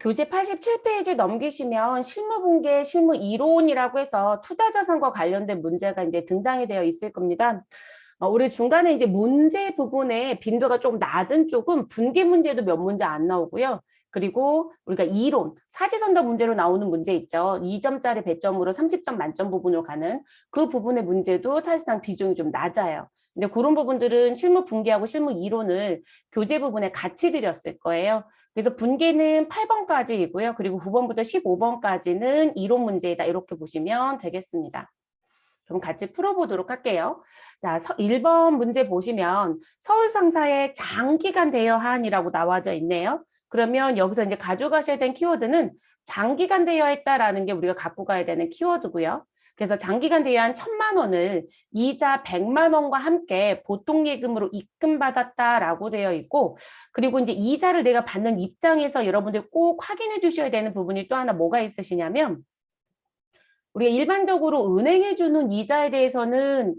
교재 87페이지 넘기시면 실무분계, 실무이론이라고 해서 투자자산과 관련된 문제가 이제 등장이 되어 있을 겁니다. 우리 중간에 이제 문제 부분에 빈도가 좀 낮은 쪽은 분계 문제도 몇 문제 안 나오고요. 그리고 우리가 이론, 사지선다 문제로 나오는 문제 있죠. 2점짜리 배점으로 30점 만점 부분으로 가는 그 부분의 문제도 사실상 비중이 좀 낮아요. 근데 그런 부분들은 실무 분계하고 실무 이론을 교재 부분에 같이 드렸을 거예요. 그래서 분계는 8번까지이고요. 그리고 9번부터 15번까지는 이론 문제이다. 이렇게 보시면 되겠습니다. 그럼 같이 풀어보도록 할게요. 자, 1번 문제 보시면 서울 상사의 장기간 대여한이라고 나와져 있네요. 그러면 여기서 이제 가져가셔야 되는 키워드는 장기간 대여했다라는 게 우리가 갖고 가야 되는 키워드고요. 그래서 장기간 대여한 1,000만 원을 이자 100만 원과 함께 보통 예금으로 입금받았다라고 되어 있고, 그리고 이제 이자를 내가 받는 입장에서 여러분들 꼭 확인해 주셔야 되는 부분이 또 하나 뭐가 있으시냐면, 우리가 일반적으로 은행에 주는 이자에 대해서는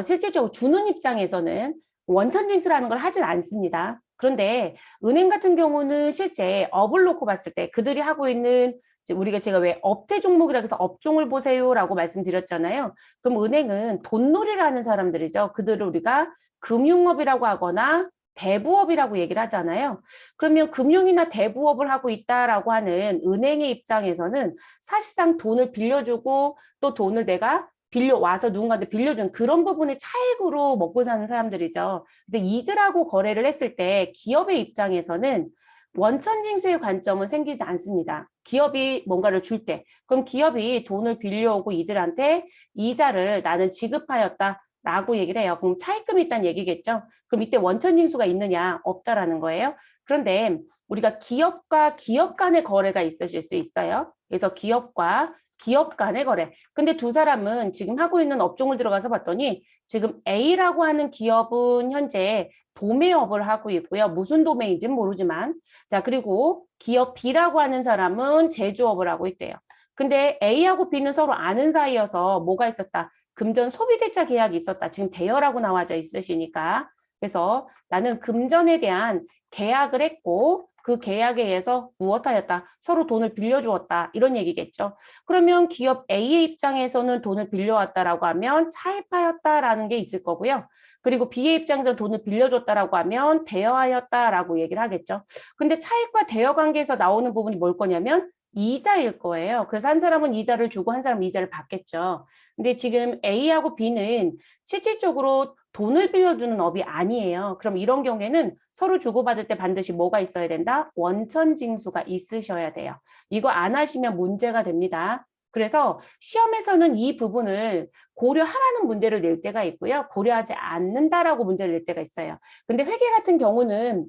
실질적으로 주는 입장에서는 원천징수라는 걸 하진 않습니다. 그런데 은행 같은 경우는 실제 업을 놓고 봤을 때 그들이 하고 있는 제가 왜 업태 종목이라고 해서 업종을 보세요라고 말씀드렸잖아요. 그럼 은행은 돈놀이를 하는 사람들이죠. 그들을 우리가 금융업이라고 하거나 대부업이라고 얘기를 하잖아요. 그러면 금융이나 대부업을 하고 있다라고 하는 은행의 입장에서는 사실상 돈을 빌려주고 또 돈을 내가 빌려와서 누군가한테 빌려준 그런 부분의 차익으로 먹고 사는 사람들이죠. 그래서 이들하고 거래를 했을 때 기업의 입장에서는 원천징수의 관점은 생기지 않습니다. 기업이 뭔가를 줄 때, 그럼 기업이 돈을 빌려오고 이들한테 이자를 나는 지급하였다. 라고 얘기를 해요. 그럼 차입금이 있다는 얘기겠죠. 그럼 이때 원천징수가 있느냐? 없다라는 거예요. 그런데 우리가 기업과 기업 간의 거래가 있으실 수 있어요. 그래서 기업과 기업 간의 거래. 근데 두 사람은 지금 하고 있는 업종을 들어가서 봤더니 지금 A라고 하는 기업은 현재 도매업을 하고 있고요. 무슨 도매인지는 모르지만. 자, 그리고 기업 B라고 하는 사람은 제조업을 하고 있대요. 근데 A하고 B는 서로 아는 사이여서 뭐가 있었다? 금전 소비대차 계약이 있었다. 지금 대여라고 나와져 있으시니까. 그래서 나는 금전에 대한 계약을 했고 그 계약에 의해서 무엇하였다? 서로 돈을 빌려주었다. 이런 얘기겠죠. 그러면 기업 A의 입장에서는 돈을 빌려왔다라고 하면 차입하였다라는 게 있을 거고요. 그리고 B의 입장에서 돈을 빌려줬다라고 하면 대여하였다라고 얘기를 하겠죠. 근데 차익과 대여 관계에서 나오는 부분이 뭘 거냐면 이자일 거예요. 그래서 한 사람은 이자를 주고 한 사람은 이자를 받겠죠. 근데 지금 A하고 B는 실질적으로 돈을 빌려주는 업이 아니에요. 그럼 이런 경우에는 서로 주고받을 때 반드시 뭐가 있어야 된다? 원천징수가 있으셔야 돼요. 이거 안 하시면 문제가 됩니다. 그래서 시험에서는 이 부분을 고려하라는 문제를 낼 때가 있고요. 고려하지 않는다라고 문제를 낼 때가 있어요. 근데 회계 같은 경우는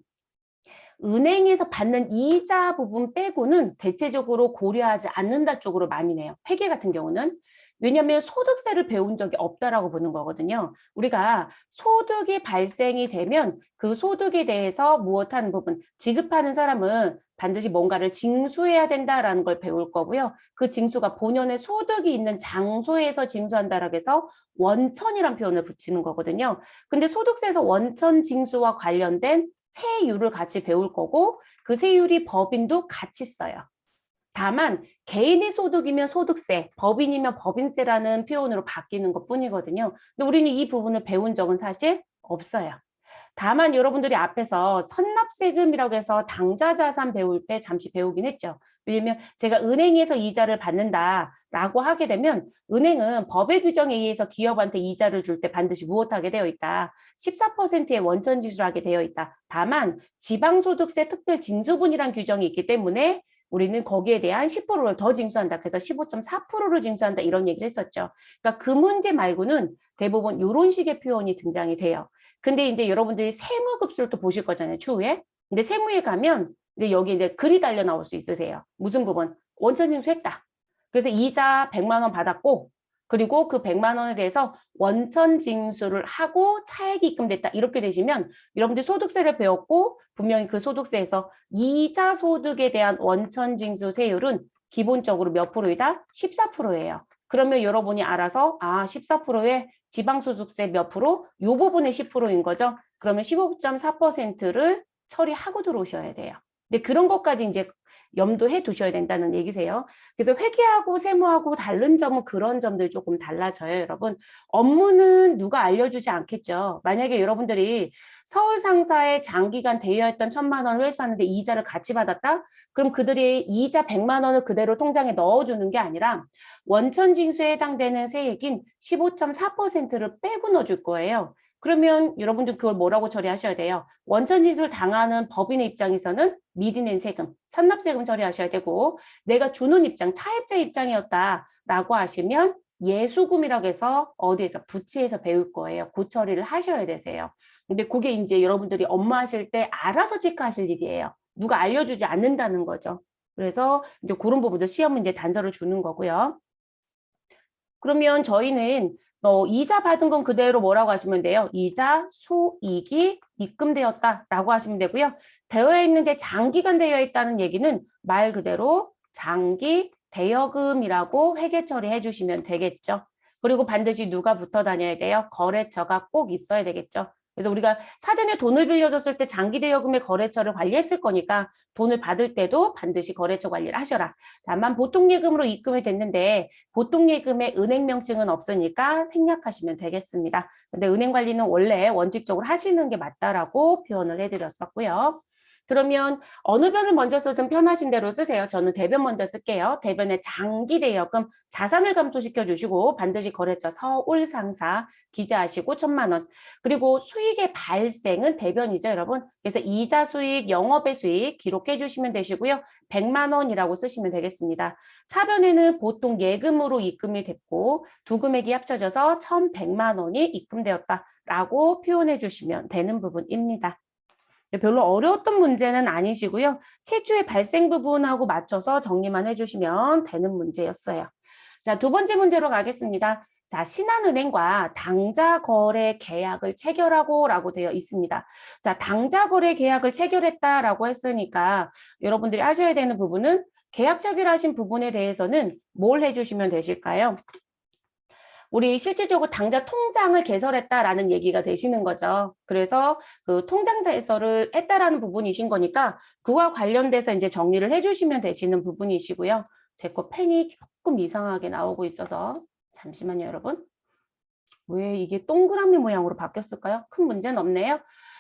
은행에서 받는 이자 부분 빼고는 대체적으로 고려하지 않는다 쪽으로 많이 내요. 회계 같은 경우는. 왜냐하면 소득세를 배운 적이 없다라고 보는 거거든요. 우리가 소득이 발생이 되면 그 소득에 대해서 무엇하는 부분, 지급하는 사람은 반드시 뭔가를 징수해야 된다라는 걸 배울 거고요. 그 징수가 본연의 소득이 있는 장소에서 징수한다라고 해서 원천이란 표현을 붙이는 거거든요. 근데 소득세에서 원천 징수와 관련된 세율을 같이 배울 거고 그 세율이 법인도 같이 써요. 다만 개인의 소득이면 소득세, 법인이면 법인세라는 표현으로 바뀌는 것뿐이거든요. 근데 우리는 이 부분을 배운 적은 사실 없어요. 다만 여러분들이 앞에서 선납세금이라고 해서 당좌자산 배울 때 잠시 배우긴 했죠. 왜냐면 제가 은행에서 이자를 받는다라고 하게 되면 은행은 법의 규정에 의해서 기업한테 이자를 줄 때 반드시 무엇하게 되어 있다. 14%의 원천 지수하게 되어 있다. 다만 지방소득세 특별징수분이란 규정이 있기 때문에 우리는 거기에 대한 10%를 더 징수한다. 그래서 15.4%를 징수한다. 이런 얘기를 했었죠. 그러니까 그 문제 말고는 대부분 이런 식의 표현이 등장이 돼요. 근데 이제 여러분들이 세무급수를 또 보실 거잖아요, 추후에. 근데 세무에 가면 이제 여기 이제 글이 달려 나올 수 있으세요. 무슨 부분? 원천징수 했다. 그래서 이자 100만 원 받았고, 그리고 그 100만 원에 대해서 원천징수를 하고 차액이 입금됐다. 이렇게 되시면 여러분들이 소득세를 배웠고, 분명히 그 소득세에서 이자 소득에 대한 원천징수 세율은 기본적으로 몇 프로이다? 14%예요. 그러면 여러분이 알아서 14%에 지방소득세 몇 프로? 요 부분의 10%인 거죠. 그러면 15.4%를 처리하고 들어오셔야 돼요. 근데 그런 것까지 이제 염두해 두셔야 된다는 얘기세요. 그래서 회계하고 세무하고 다른 점은 그런 점들 조금 달라져요, 여러분. 업무는 누가 알려주지 않겠죠. 만약에 여러분들이 서울 상사에 장기간 대여했던 1,000만 원을 회수하는데 이자를 같이 받았다? 그럼 그들이 이자 100만 원을 그대로 통장에 넣어주는 게 아니라 원천징수에 해당되는 세액인 15.4%를 빼고 넣어줄 거예요. 그러면 여러분들 그걸 뭐라고 처리하셔야 돼요? 원천징수를 당하는 법인의 입장에서는 미리 낸 세금, 선납세금 처리하셔야 되고 내가 주는 입장, 차입자 입장이었다라고 하시면 예수금이라고 해서 어디에서 부치에서 배울 거예요. 그 처리를 하셔야 되세요. 근데 그게 이제 여러분들이 업무하실 때 알아서 체크하실 일이에요. 누가 알려주지 않는다는 거죠. 그래서 이제 그런 부분도 시험 문제 단서를 주는 거고요. 그러면 저희는 이자 받은 건 그대로 뭐라고 하시면 돼요? 이자 수익이 입금되었다라고 하시면 되고요. 되어 있는데 장기간 되어 있다는 얘기는 말 그대로 장기 대여금이라고 회계 처리해 주시면 되겠죠. 그리고 반드시 누가 붙어 다녀야 돼요? 거래처가 꼭 있어야 되겠죠. 그래서 우리가 사전에 돈을 빌려줬을 때 장기 대여금의 거래처를 관리했을 거니까 돈을 받을 때도 반드시 거래처 관리를 하셔라. 다만 보통예금으로 입금이 됐는데 보통예금의 은행 명칭은 없으니까 생략하시면 되겠습니다. 근데 은행 관리는 원래 원칙적으로 하시는 게 맞다라고 표현을 해드렸었고요. 그러면 어느 변을 먼저 쓰든 편하신 대로 쓰세요. 저는 대변 먼저 쓸게요. 대변에 장기 대여금 자산을 감소시켜 주시고 반드시 거래처 서울상사 기재하시고 1,000만 원. 그리고 수익의 발생은 대변이죠, 여러분. 그래서 이자 수익, 영업의 수익 기록해 주시면 되시고요. 100만 원이라고 쓰시면 되겠습니다. 차변에는 보통 예금으로 입금이 됐고 두 금액이 합쳐져서 1,100만 원이 입금되었다라고 표현해 주시면 되는 부분입니다. 별로 어려웠던 문제는 아니시고요. 최초의 발생 부분하고 맞춰서 정리만 해주시면 되는 문제였어요. 자, 두 번째 문제로 가겠습니다. 자, 신한은행과 당좌거래 계약을 체결하고 라고 되어 있습니다. 자, 당좌거래 계약을 체결했다라고 했으니까 여러분들이 아셔야 되는 부분은 계약 체결하신 부분에 대해서는 뭘 해주시면 되실까요? 우리 실질적으로 당좌 통장을 개설했다라는 얘기가 되시는 거죠. 그래서 그 통장 개설을 했다라는 부분이신 거니까 그와 관련돼서 이제 정리를 해주시면 되시는 부분이시고요. 제 거 펜이 조금 이상하게 나오고 있어서 잠시만요, 여러분. 왜 이게 동그라미 모양으로 바뀌었을까요? 큰 문제는 없네요.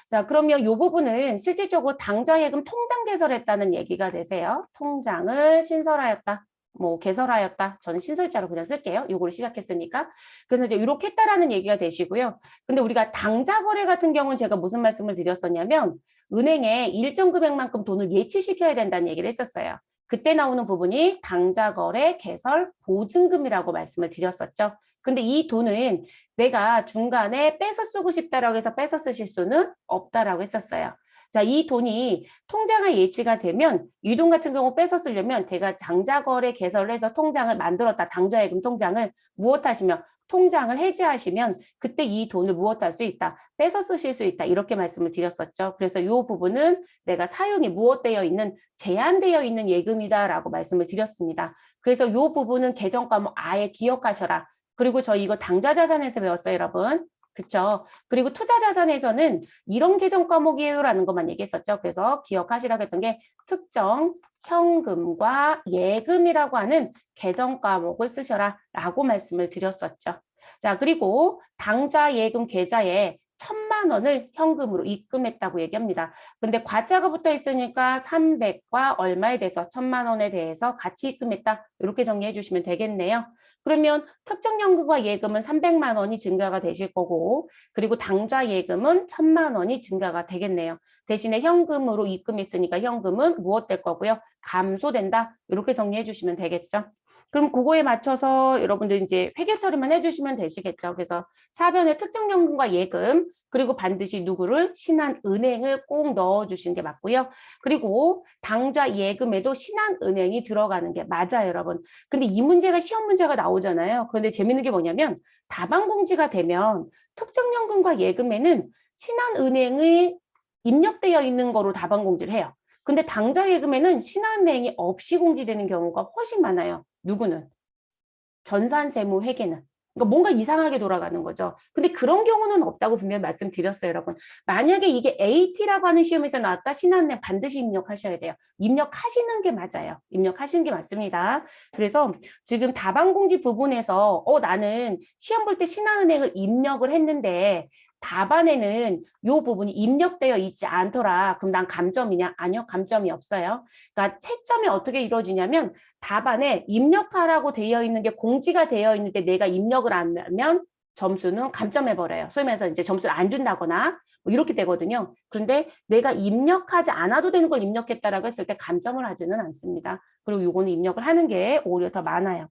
자, 그러면 이 부분은 실질적으로 당좌예금 통장 개설했다는 얘기가 되세요. 통장을 신설하였다. 뭐 개설하였다. 저는 신설자로 그냥 쓸게요. 요거를 시작했으니까. 그래서 이제 이렇게 했다라는 얘기가 되시고요. 근데 우리가 당좌 거래 같은 경우는 제가 무슨 말씀을 드렸었냐면 은행에 일정 금액만큼 돈을 예치시켜야 된다는 얘기를 했었어요. 그때 나오는 부분이 당좌 거래 개설 보증금이라고 말씀을 드렸었죠. 근데 이 돈은 내가 중간에 뺏어 쓰고 싶다라고 해서 뺏어 쓰실 수는 없다라고 했었어요. 자, 이 돈이 통장에 예치가 되면 이 돈 같은 경우 뺏어 쓰려면 제가 장자거래 개설을 해서 통장을 만들었다. 당좌예금 통장을 무엇하시면 통장을 해지하시면 그때 이 돈을 무엇할 수 있다. 뺏어 쓰실 수 있다. 이렇게 말씀을 드렸었죠. 그래서 이 부분은 내가 사용이 무엇되어 있는 제한되어 있는 예금이다라고 말씀을 드렸습니다. 그래서 이 부분은 계정 과목 아예 기억하셔라. 그리고 저 이거 당좌자산에서 배웠어요, 여러분. 그쵸? 그리고 투자자산에서는 이런 계정 과목이에요라는 것만 얘기했었죠. 그래서 기억하시라고 했던 게 특정 현금과 예금이라고 하는 계정 과목을 쓰셔라 라고 말씀을 드렸었죠. 자, 그리고 당좌 예금 계좌에 1,000만 원을 현금으로 입금했다고 얘기합니다. 근데 과자가 붙어 있으니까 300과 얼마에 대해서 1,000만 원에 대해서 같이 입금했다. 이렇게 정리해 주시면 되겠네요. 그러면 특정 연금과 예금은 300만 원이 증가가 되실 거고 그리고 당좌 예금은 1,000만 원이 증가가 되겠네요. 대신에 현금으로 입금했으니까 현금은 무엇 될 거고요? 감소된다. 이렇게 정리해 주시면 되겠죠. 그럼 그거에 맞춰서 여러분들 이제 회계 처리만 해주시면 되시겠죠. 그래서 차변에 특정 연금과 예금 그리고 반드시 누구를 신한은행을 꼭 넣어주시는 게 맞고요. 그리고 당좌 예금에도 신한은행이 들어가는 게 맞아요, 여러분. 근데 이 문제가 시험 문제가 나오잖아요. 그런데 재밌는 게 뭐냐면 다방공지가 되면 특정 연금과 예금에는 신한은행이 입력되어 있는 거로 다방공지를 해요. 근데 당좌 예금에는 신한은행이 없이 공지되는 경우가 훨씬 많아요. 누구는? 전산세무회계는. 그러니까 뭔가 이상하게 돌아가는 거죠. 근데 그런 경우는 없다고 분명히 말씀드렸어요, 여러분. 만약에 이게 AT라고 하는 시험에서 나왔다, 신한은행 반드시 입력하셔야 돼요. 입력하시는 게 맞아요. 입력하시는 게 맞습니다. 그래서 지금 답안공지 부분에서 나는 시험 볼 때 신한은행을 입력을 했는데 답안에는 이 부분이 입력되어 있지 않더라. 그럼 난 감점이냐? 아니요, 감점이 없어요. 그러니까 채점이 어떻게 이루어지냐면 답안에 입력하라고 되어 있는 게 공지가 되어 있는데 내가 입력을 안 하면 점수는 감점해버려요. 소위 말해서 이제 점수를 안 준다거나 뭐 이렇게 되거든요. 그런데 내가 입력하지 않아도 되는 걸 입력했다라고 했을 때 감점을 하지는 않습니다. 그리고 요거는 입력을 하는 게 오히려 더 많아요.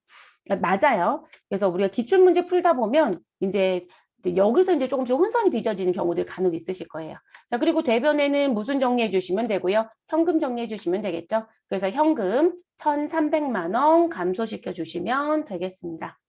맞아요. 그래서 우리가 기출문제 풀다 보면 이제 여기서 이제 조금씩 혼선이 빚어지는 경우들 간혹 있으실 거예요. 자, 그리고 대변에는 무슨 정리해 주시면 되고요. 현금 정리해 주시면 되겠죠. 그래서 현금 1,300만 원 감소시켜 주시면 되겠습니다.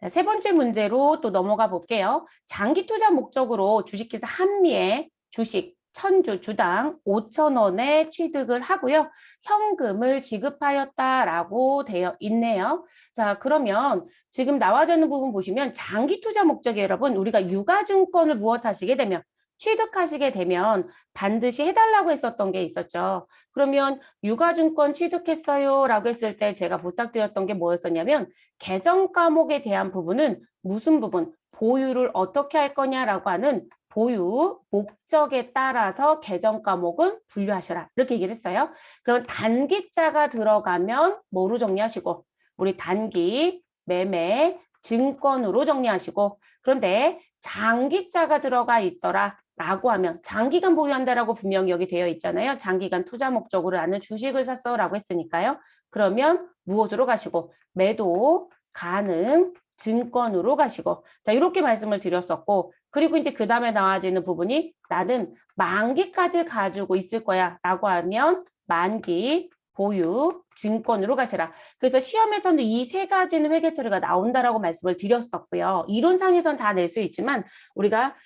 자, 세 번째 문제로 또 넘어가 볼게요. 장기 투자 목적으로 주식회사 한미의 주식 1,000주 주당 5,000원에 취득을 하고요. 현금을 지급하였다라고 되어 있네요. 자, 그러면 지금 나와져 있는 부분 보시면 장기 투자 목적이 여러분 우리가 유가증권을 무엇하시게 되면 취득하시게 되면 반드시 해달라고 했었던 게 있었죠. 그러면 유가증권 취득했어요 라고 했을 때 제가 부탁드렸던 게 뭐였었냐면 개정 과목에 대한 부분은 무슨 부분? 보유를 어떻게 할 거냐라고 하는 보유 목적에 따라서 개정 과목은 분류하셔라. 이렇게 얘기를 했어요. 그럼 단기자가 들어가면 뭐로 정리하시고 우리 단기, 매매, 증권으로 정리하시고 그런데 장기자가 들어가 있더라. 라고 하면 장기간 보유한다라고 분명히 여기 되어 있잖아요. 장기간 투자 목적으로 나는 주식을 샀어 라고 했으니까요. 그러면 무엇으로 가시고 매도 가능 증권으로 가시고 자 이렇게 말씀을 드렸었고 그리고 이제 그 다음에 나와지는 부분이 나는 만기까지 가지고 있을 거야 라고 하면 만기 보유 증권으로 가시라. 그래서 시험에서는 이 세 가지는 회계 처리가 나온다라고 말씀을 드렸었고요. 이론상에서는 다 낼 수 있지만 우리가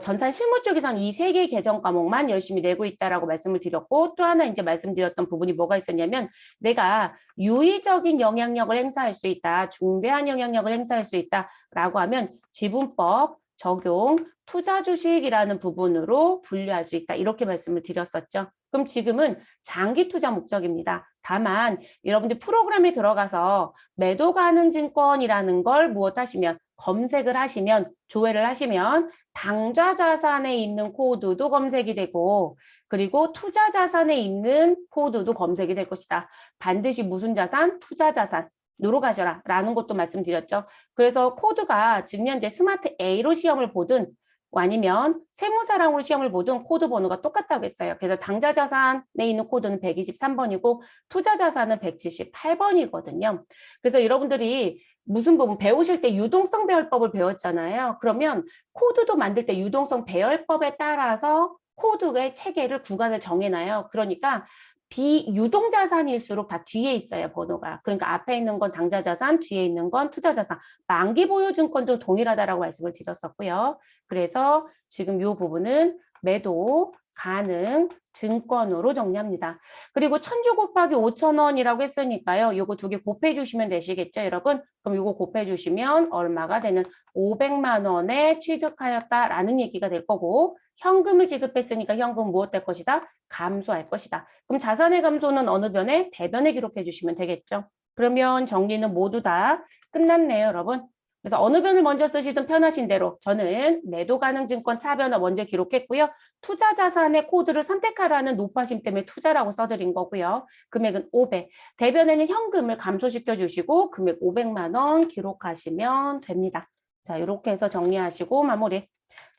전산 실무 쪽에서는 이 세 개 개정 과목만 열심히 내고 있다라고 말씀을 드렸고 또 하나 이제 말씀드렸던 부분이 뭐가 있었냐면 내가 유의적인 영향력을 행사할 수 있다, 중대한 영향력을 행사할 수 있다라고 하면 지분법 적용 투자 주식이라는 부분으로 분류할 수 있다 이렇게 말씀을 드렸었죠. 그럼 지금은 장기 투자 목적입니다. 다만 여러분들 프로그램에 들어가서 매도 가능 증권이라는 걸 무엇하시면 검색을 하시면 조회를 하시면 당좌 자산에 있는 코드도 검색이 되고 그리고 투자 자산에 있는 코드도 검색이 될 것이다. 반드시 무슨 자산? 투자 자산. 으로 가셔라 라는 것도 말씀드렸죠. 그래서 코드가 지금 현재 스마트 A로 시험을 보든 아니면 세무사랑으로 시험을 보든 코드 번호가 똑같다고 했어요. 그래서 당좌 자산에 있는 코드는 123번이고 투자 자산은 178번이거든요. 그래서 여러분들이 무슨 부분 배우실 때 유동성 배열법을 배웠잖아요. 그러면 코드도 만들 때 유동성 배열법에 따라서 코드의 체계를 구간을 정해놔요. 그러니까 비유동자산일수록 다 뒤에 있어요, 번호가. 그러니까 앞에 있는 건 당좌자산, 뒤에 있는 건 투자자산. 만기보유증권도 동일하다라고 말씀을 드렸었고요. 그래서 지금 이 부분은 매도 가능 증권으로 정리합니다. 그리고 1,000주 곱하기 5,000원이라고 했으니까요. 요거 두 개 곱해 주시면 되시겠죠, 여러분? 그럼 요거 곱해 주시면 얼마가 되는 500만 원에 취득하였다라는 얘기가 될 거고 현금을 지급했으니까 현금 무엇 될 것이다? 감소할 것이다. 그럼 자산의 감소는 어느 변에? 대변에 기록해 주시면 되겠죠. 그러면 정리는 모두 다 끝났네요, 여러분. 그래서 어느 변을 먼저 쓰시든 편하신 대로 저는 매도 가능 증권 차변을 먼저 기록했고요. 투자 자산의 코드를 선택하라는 높아심 때문에 투자라고 써드린 거고요. 금액은 500. 대변에는 현금을 감소시켜 주시고 금액 500만 원 기록하시면 됩니다. 자, 이렇게 해서 정리하시고 마무리.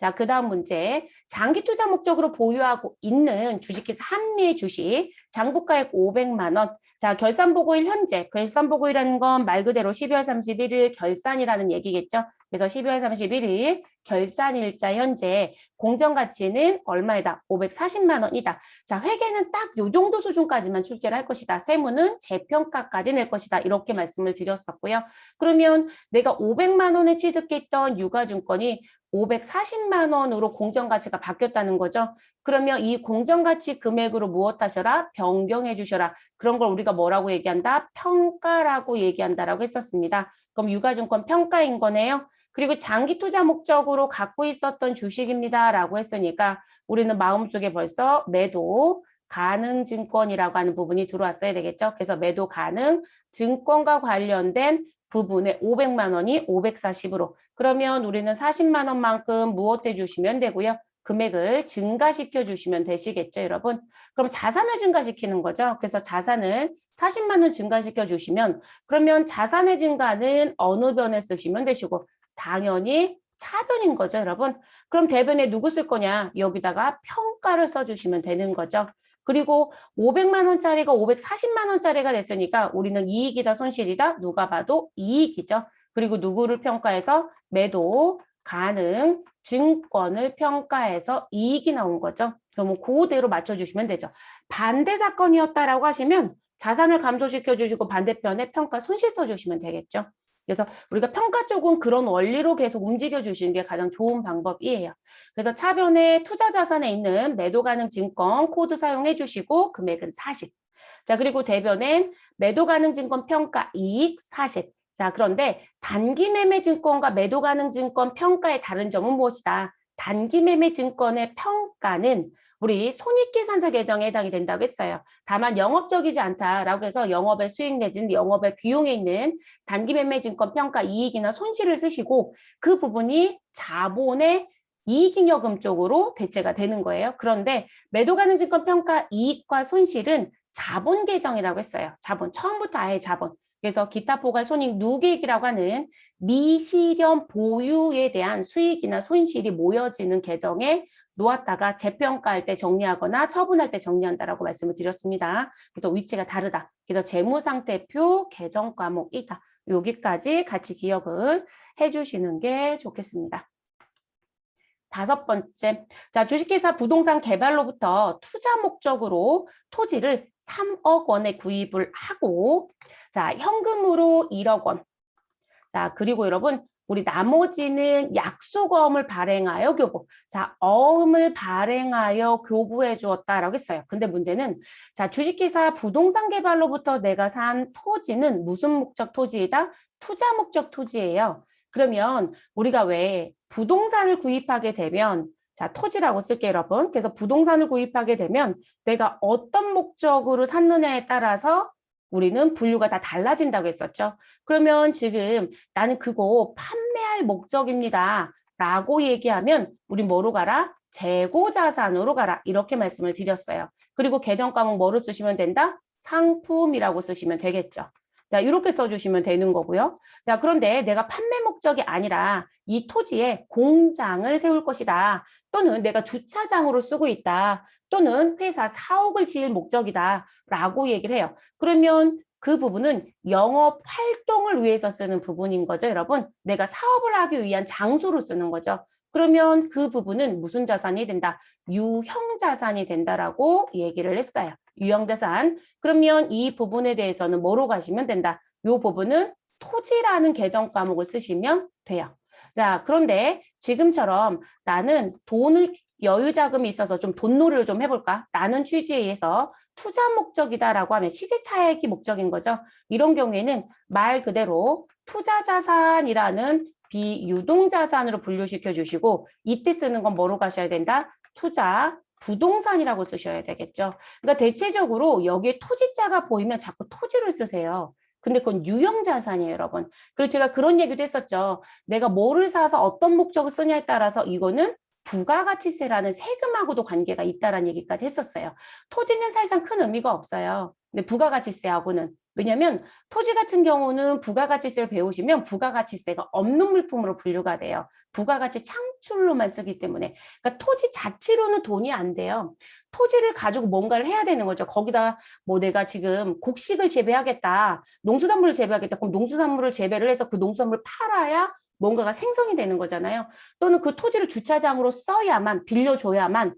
자, 그 다음 문제. 장기 투자 목적으로 보유하고 있는 주식회사 한미의 주식, 장부가액 500만 원. 자, 결산보고일 현재, 결산보고일이라는 건 말 그대로 12월 31일 결산이라는 얘기겠죠. 그래서 12월 31일 결산일자 현재 공정가치는 얼마이다? 540만 원이다. 자, 회계는 딱 요 정도 수준까지만 출제를 할 것이다. 세무는 재평가까지 낼 것이다. 이렇게 말씀을 드렸었고요. 그러면 내가 500만 원에 취득했던 유가증권이 540만 원으로 공정가치가 바뀌었다는 거죠. 그러면 이 공정가치 금액으로 무엇 하셔라? 변경해 주셔라. 그런 걸 우리가 뭐라고 얘기한다? 평가라고 얘기한다라고 했었습니다. 그럼 유가증권 평가인 거네요. 그리고 장기 투자 목적으로 갖고 있었던 주식입니다라고 했으니까 우리는 마음속에 벌써 매도 가능 증권이라고 하는 부분이 들어왔어야 되겠죠. 그래서 매도 가능 증권과 관련된 부분에 500만 원이 540으로 그러면 우리는 40만 원만큼 무엇해 주시면 되고요. 금액을 증가시켜 주시면 되시겠죠, 여러분? 그럼 자산을 증가시키는 거죠. 그래서 자산을 40만 원 증가시켜 주시면 그러면 자산의 증가는 어느 변에 쓰시면 되시고 당연히 차변인 거죠, 여러분. 그럼 대변에 누구 쓸 거냐? 여기다가 평가를 써주시면 되는 거죠. 그리고 500만 원짜리가 540만 원짜리가 됐으니까 우리는 이익이다, 손실이다? 누가 봐도 이익이죠. 그리고 누구를 평가해서 매도 가능 증권을 평가해서 이익이 나온 거죠. 그러면 그대로 맞춰주시면 되죠. 반대 사건이었다라고 하시면 자산을 감소시켜 주시고 반대편에 평가 손실 써주시면 되겠죠. 그래서 우리가 평가 쪽은 그런 원리로 계속 움직여 주시는 게 가장 좋은 방법이에요. 그래서 차변에 투자 자산에 있는 매도 가능 증권 코드 사용해 주시고 금액은 40. 자, 그리고 대변엔 매도 가능 증권 평가 이익 40. 자, 그런데 단기 매매 증권과 매도 가능 증권 평가의 다른 점은 무엇이다? 단기 매매 증권의 평가는 우리 손익계산서 계정에 해당이 된다고 했어요. 다만 영업적이지 않다라고 해서 영업의 수익 내지는 영업의 비용에 있는 단기 매매 증권 평가 이익이나 손실을 쓰시고 그 부분이 자본의 이익잉여금 쪽으로 대체가 되는 거예요. 그런데 매도 가능 증권 평가 이익과 손실은 자본 계정이라고 했어요. 자본, 처음부터 아예 자본. 그래서 기타 포괄 손익 누계액이라고 하는 미실현 보유에 대한 수익이나 손실이 모여지는 계정에 놓았다가 재평가할 때 정리하거나 처분할 때 정리한다라고 말씀을 드렸습니다. 그래서 위치가 다르다. 그래서 재무상태표 계정 과목이다. 여기까지 같이 기억을 해주시는 게 좋겠습니다. 다섯 번째, 자, 주식회사 부동산 개발로부터 투자 목적으로 토지를 3억 원에 구입을 하고, 자, 현금으로 1억 원. 자, 그리고 여러분, 우리 나머지는 약속어음을 발행하여 교부. 자, 어음을 발행하여 교부해 주었다라고 했어요. 근데 문제는, 자, 주식회사 부동산 개발로부터 내가 산 토지는 무슨 목적 토지이다? 투자 목적 토지예요. 그러면 우리가 왜 부동산을 구입하게 되면 자, 토지라고 쓸게요, 여러분. 그래서 부동산을 구입하게 되면 내가 어떤 목적으로 샀느냐에 따라서 우리는 분류가 다 달라진다고 했었죠. 그러면 지금 나는 그거 판매할 목적입니다. 라고 얘기하면 우리 뭐로 가라? 재고자산으로 가라. 이렇게 말씀을 드렸어요. 그리고 계정 과목 뭐로 쓰시면 된다? 상품이라고 쓰시면 되겠죠. 자, 이렇게 써주시면 되는 거고요. 자, 그런데 내가 판매 목적이 아니라 이 토지에 공장을 세울 것이다. 또는 내가 주차장으로 쓰고 있다. 또는 회사 사옥을 지을 목적이다. 라고 얘기를 해요. 그러면 그 부분은 영업 활동을 위해서 쓰는 부분인 거죠, 여러분. 내가 사업을 하기 위한 장소로 쓰는 거죠. 그러면 그 부분은 무슨 자산이 된다? 유형자산이 된다라고 얘기를 했어요. 유형자산. 그러면 이 부분에 대해서는 뭐로 가시면 된다? 이 부분은 토지라는 계정 과목을 쓰시면 돼요. 자, 그런데 지금처럼 나는 돈을 여유 자금이 있어서 좀 돈놀이를 좀 해볼까? 라는 취지에 의해서 투자 목적이다라고 하면 시세 차익이 목적인 거죠. 이런 경우에는 말 그대로 투자 자산이라는 비유동 자산으로 분류시켜 주시고 이때 쓰는 건 뭐로 가셔야 된다? 투자 부동산이라고 쓰셔야 되겠죠. 그러니까 대체적으로 여기에 토지자가 보이면 자꾸 토지를 쓰세요. 근데 그건 유형자산이에요, 여러분. 그리고 제가 그런 얘기도 했었죠. 내가 뭐를 사서 어떤 목적을 쓰냐에 따라서 이거는 부가가치세라는 세금하고도 관계가 있다라는 얘기까지 했었어요. 토지는 사실상 큰 의미가 없어요. 근데 부가가치세하고는. 왜냐하면 토지 같은 경우는 부가가치세를 배우시면 부가가치세가 없는 물품으로 분류가 돼요. 부가가치 창출로만 쓰기 때문에. 그러니까 토지 자체로는 돈이 안 돼요. 토지를 가지고 뭔가를 해야 되는 거죠. 거기다 뭐 내가 지금 곡식을 재배하겠다. 농수산물을 재배하겠다. 그럼 농수산물을 재배를 해서 그 농수산물을 팔아야 뭔가가 생성이 되는 거잖아요. 또는 그 토지를 주차장으로 써야만, 빌려줘야만,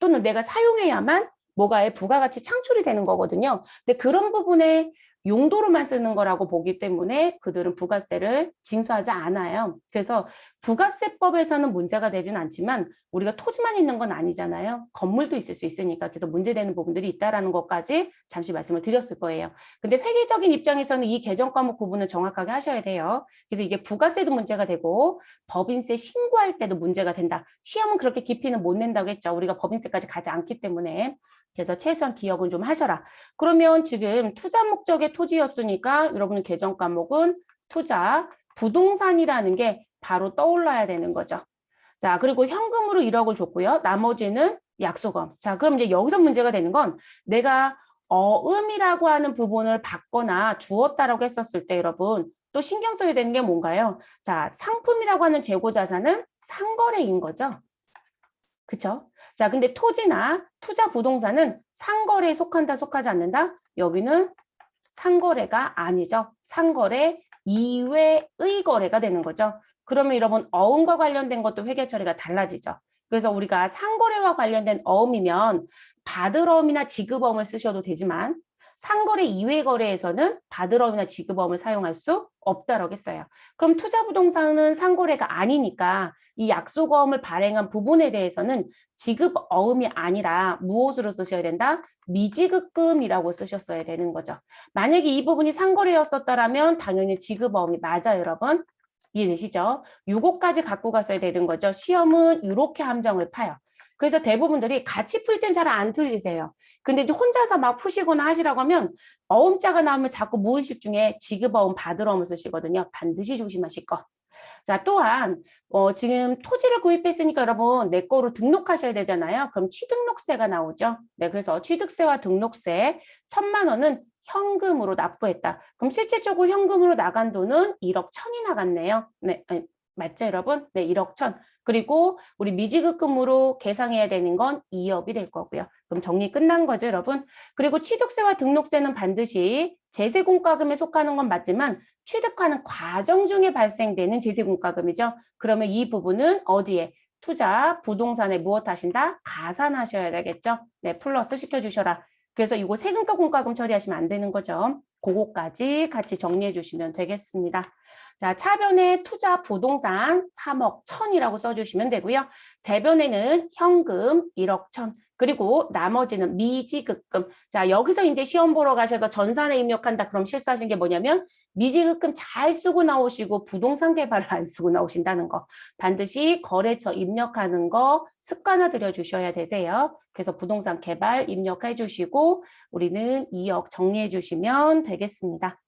또는 내가 사용해야만 뭐가의 부가가치 창출이 되는 거거든요. 근데 그런 부분에 용도로만 쓰는 거라고 보기 때문에 그들은 부가세를 징수하지 않아요. 그래서 부가세법에서는 문제가 되진 않지만 우리가 토지만 있는 건 아니잖아요. 건물도 있을 수 있으니까 그래서 문제되는 부분들이 있다라는 것까지 잠시 말씀을 드렸을 거예요. 근데 회계적인 입장에서는 이 개정 과목 구분을 정확하게 하셔야 돼요. 그래서 이게 부가세도 문제가 되고 법인세 신고할 때도 문제가 된다. 시험은 그렇게 깊이는 못 낸다고 했죠. 우리가 법인세까지 가지 않기 때문에. 그래서 최소한 기억은 좀 하셔라. 그러면 지금 투자 목적의 토지였으니까 여러분 개정 과목은 투자, 부동산이라는 게 바로 떠올라야 되는 거죠. 자, 그리고 현금으로 1억을 줬고요. 나머지는 약소금. 자, 그럼 이제 여기서 문제가 되는 건 내가 어음이라고 하는 부분을 받거나 주었다라고 했었을 때 여러분 또 신경 써야 되는 게 뭔가요? 자, 상품이라고 하는 재고 자산은 상거래인 거죠. 그쵸? 자, 근데 토지나 투자 부동산은 상거래에 속한다, 속하지 않는다? 여기는 상거래가 아니죠. 상거래 이외의 거래가 되는 거죠. 그러면 여러분 어음과 관련된 것도 회계 처리가 달라지죠. 그래서 우리가 상거래와 관련된 어음이면 받을어음이나 지급어음을 쓰셔도 되지만 상거래 이외 거래에서는 받을어음이나 지급어음을 사용할 수 없다라고 했어요. 그럼 투자부동산은 상거래가 아니니까 이 약속어음을 발행한 부분에 대해서는 지급어음이 아니라 무엇으로 쓰셔야 된다? 미지급금이라고 쓰셨어야 되는 거죠. 만약에 이 부분이 상거래였었다라면 당연히 지급어음이 맞아요, 여러분. 이해되시죠? 요거까지 갖고 갔어야 되는 거죠. 시험은 이렇게 함정을 파요. 그래서 대부분들이 같이 풀 땐 잘 안 틀리세요. 근데 이제 혼자서 막 푸시거나 하시라고 하면 어음자가 나오면 자꾸 무의식 중에 지급어음, 받을어음을 쓰시거든요. 반드시 조심하실 거. 자, 또한 지금 토지를 구입했으니까 여러분 내 거로 등록하셔야 되잖아요. 그럼 취등록세가 나오죠. 네, 그래서 취득세와 등록세 1,000만 원은 현금으로 납부했다. 그럼 실질적으로 현금으로 나간 돈은 1억 1천이 나갔네요. 네, 아니, 맞죠, 여러분? 네, 1억 1천. 그리고 우리 미지급금으로 계상해야 되는 건 2억이 될 거고요. 그럼 정리 끝난 거죠, 여러분? 그리고 취득세와 등록세는 반드시 제세공과금에 속하는 건 맞지만 취득하는 과정 중에 발생되는 제세공과금이죠. 그러면 이 부분은 어디에? 투자, 부동산에 무엇 하신다? 가산하셔야 되겠죠. 네, 플러스 시켜주셔라. 그래서 이거 세금과 공과금 처리하시면 안 되는 거죠. 그거까지 같이 정리해 주시면 되겠습니다. 자, 차변에 투자 부동산 3억 1천이라고 써주시면 되고요. 대변에는 현금 1억 1천. 그리고 나머지는 미지급금. 자, 여기서 이제 시험 보러 가셔서 전산에 입력한다. 그럼 실수하신 게 뭐냐면 미지급금 잘 쓰고 나오시고 부동산 개발을 안 쓰고 나오신다는 거. 반드시 거래처 입력하는 거 습관화 들여주셔야 되세요. 그래서 부동산 개발 입력해 주시고 우리는 2억 정리해 주시면 되겠습니다.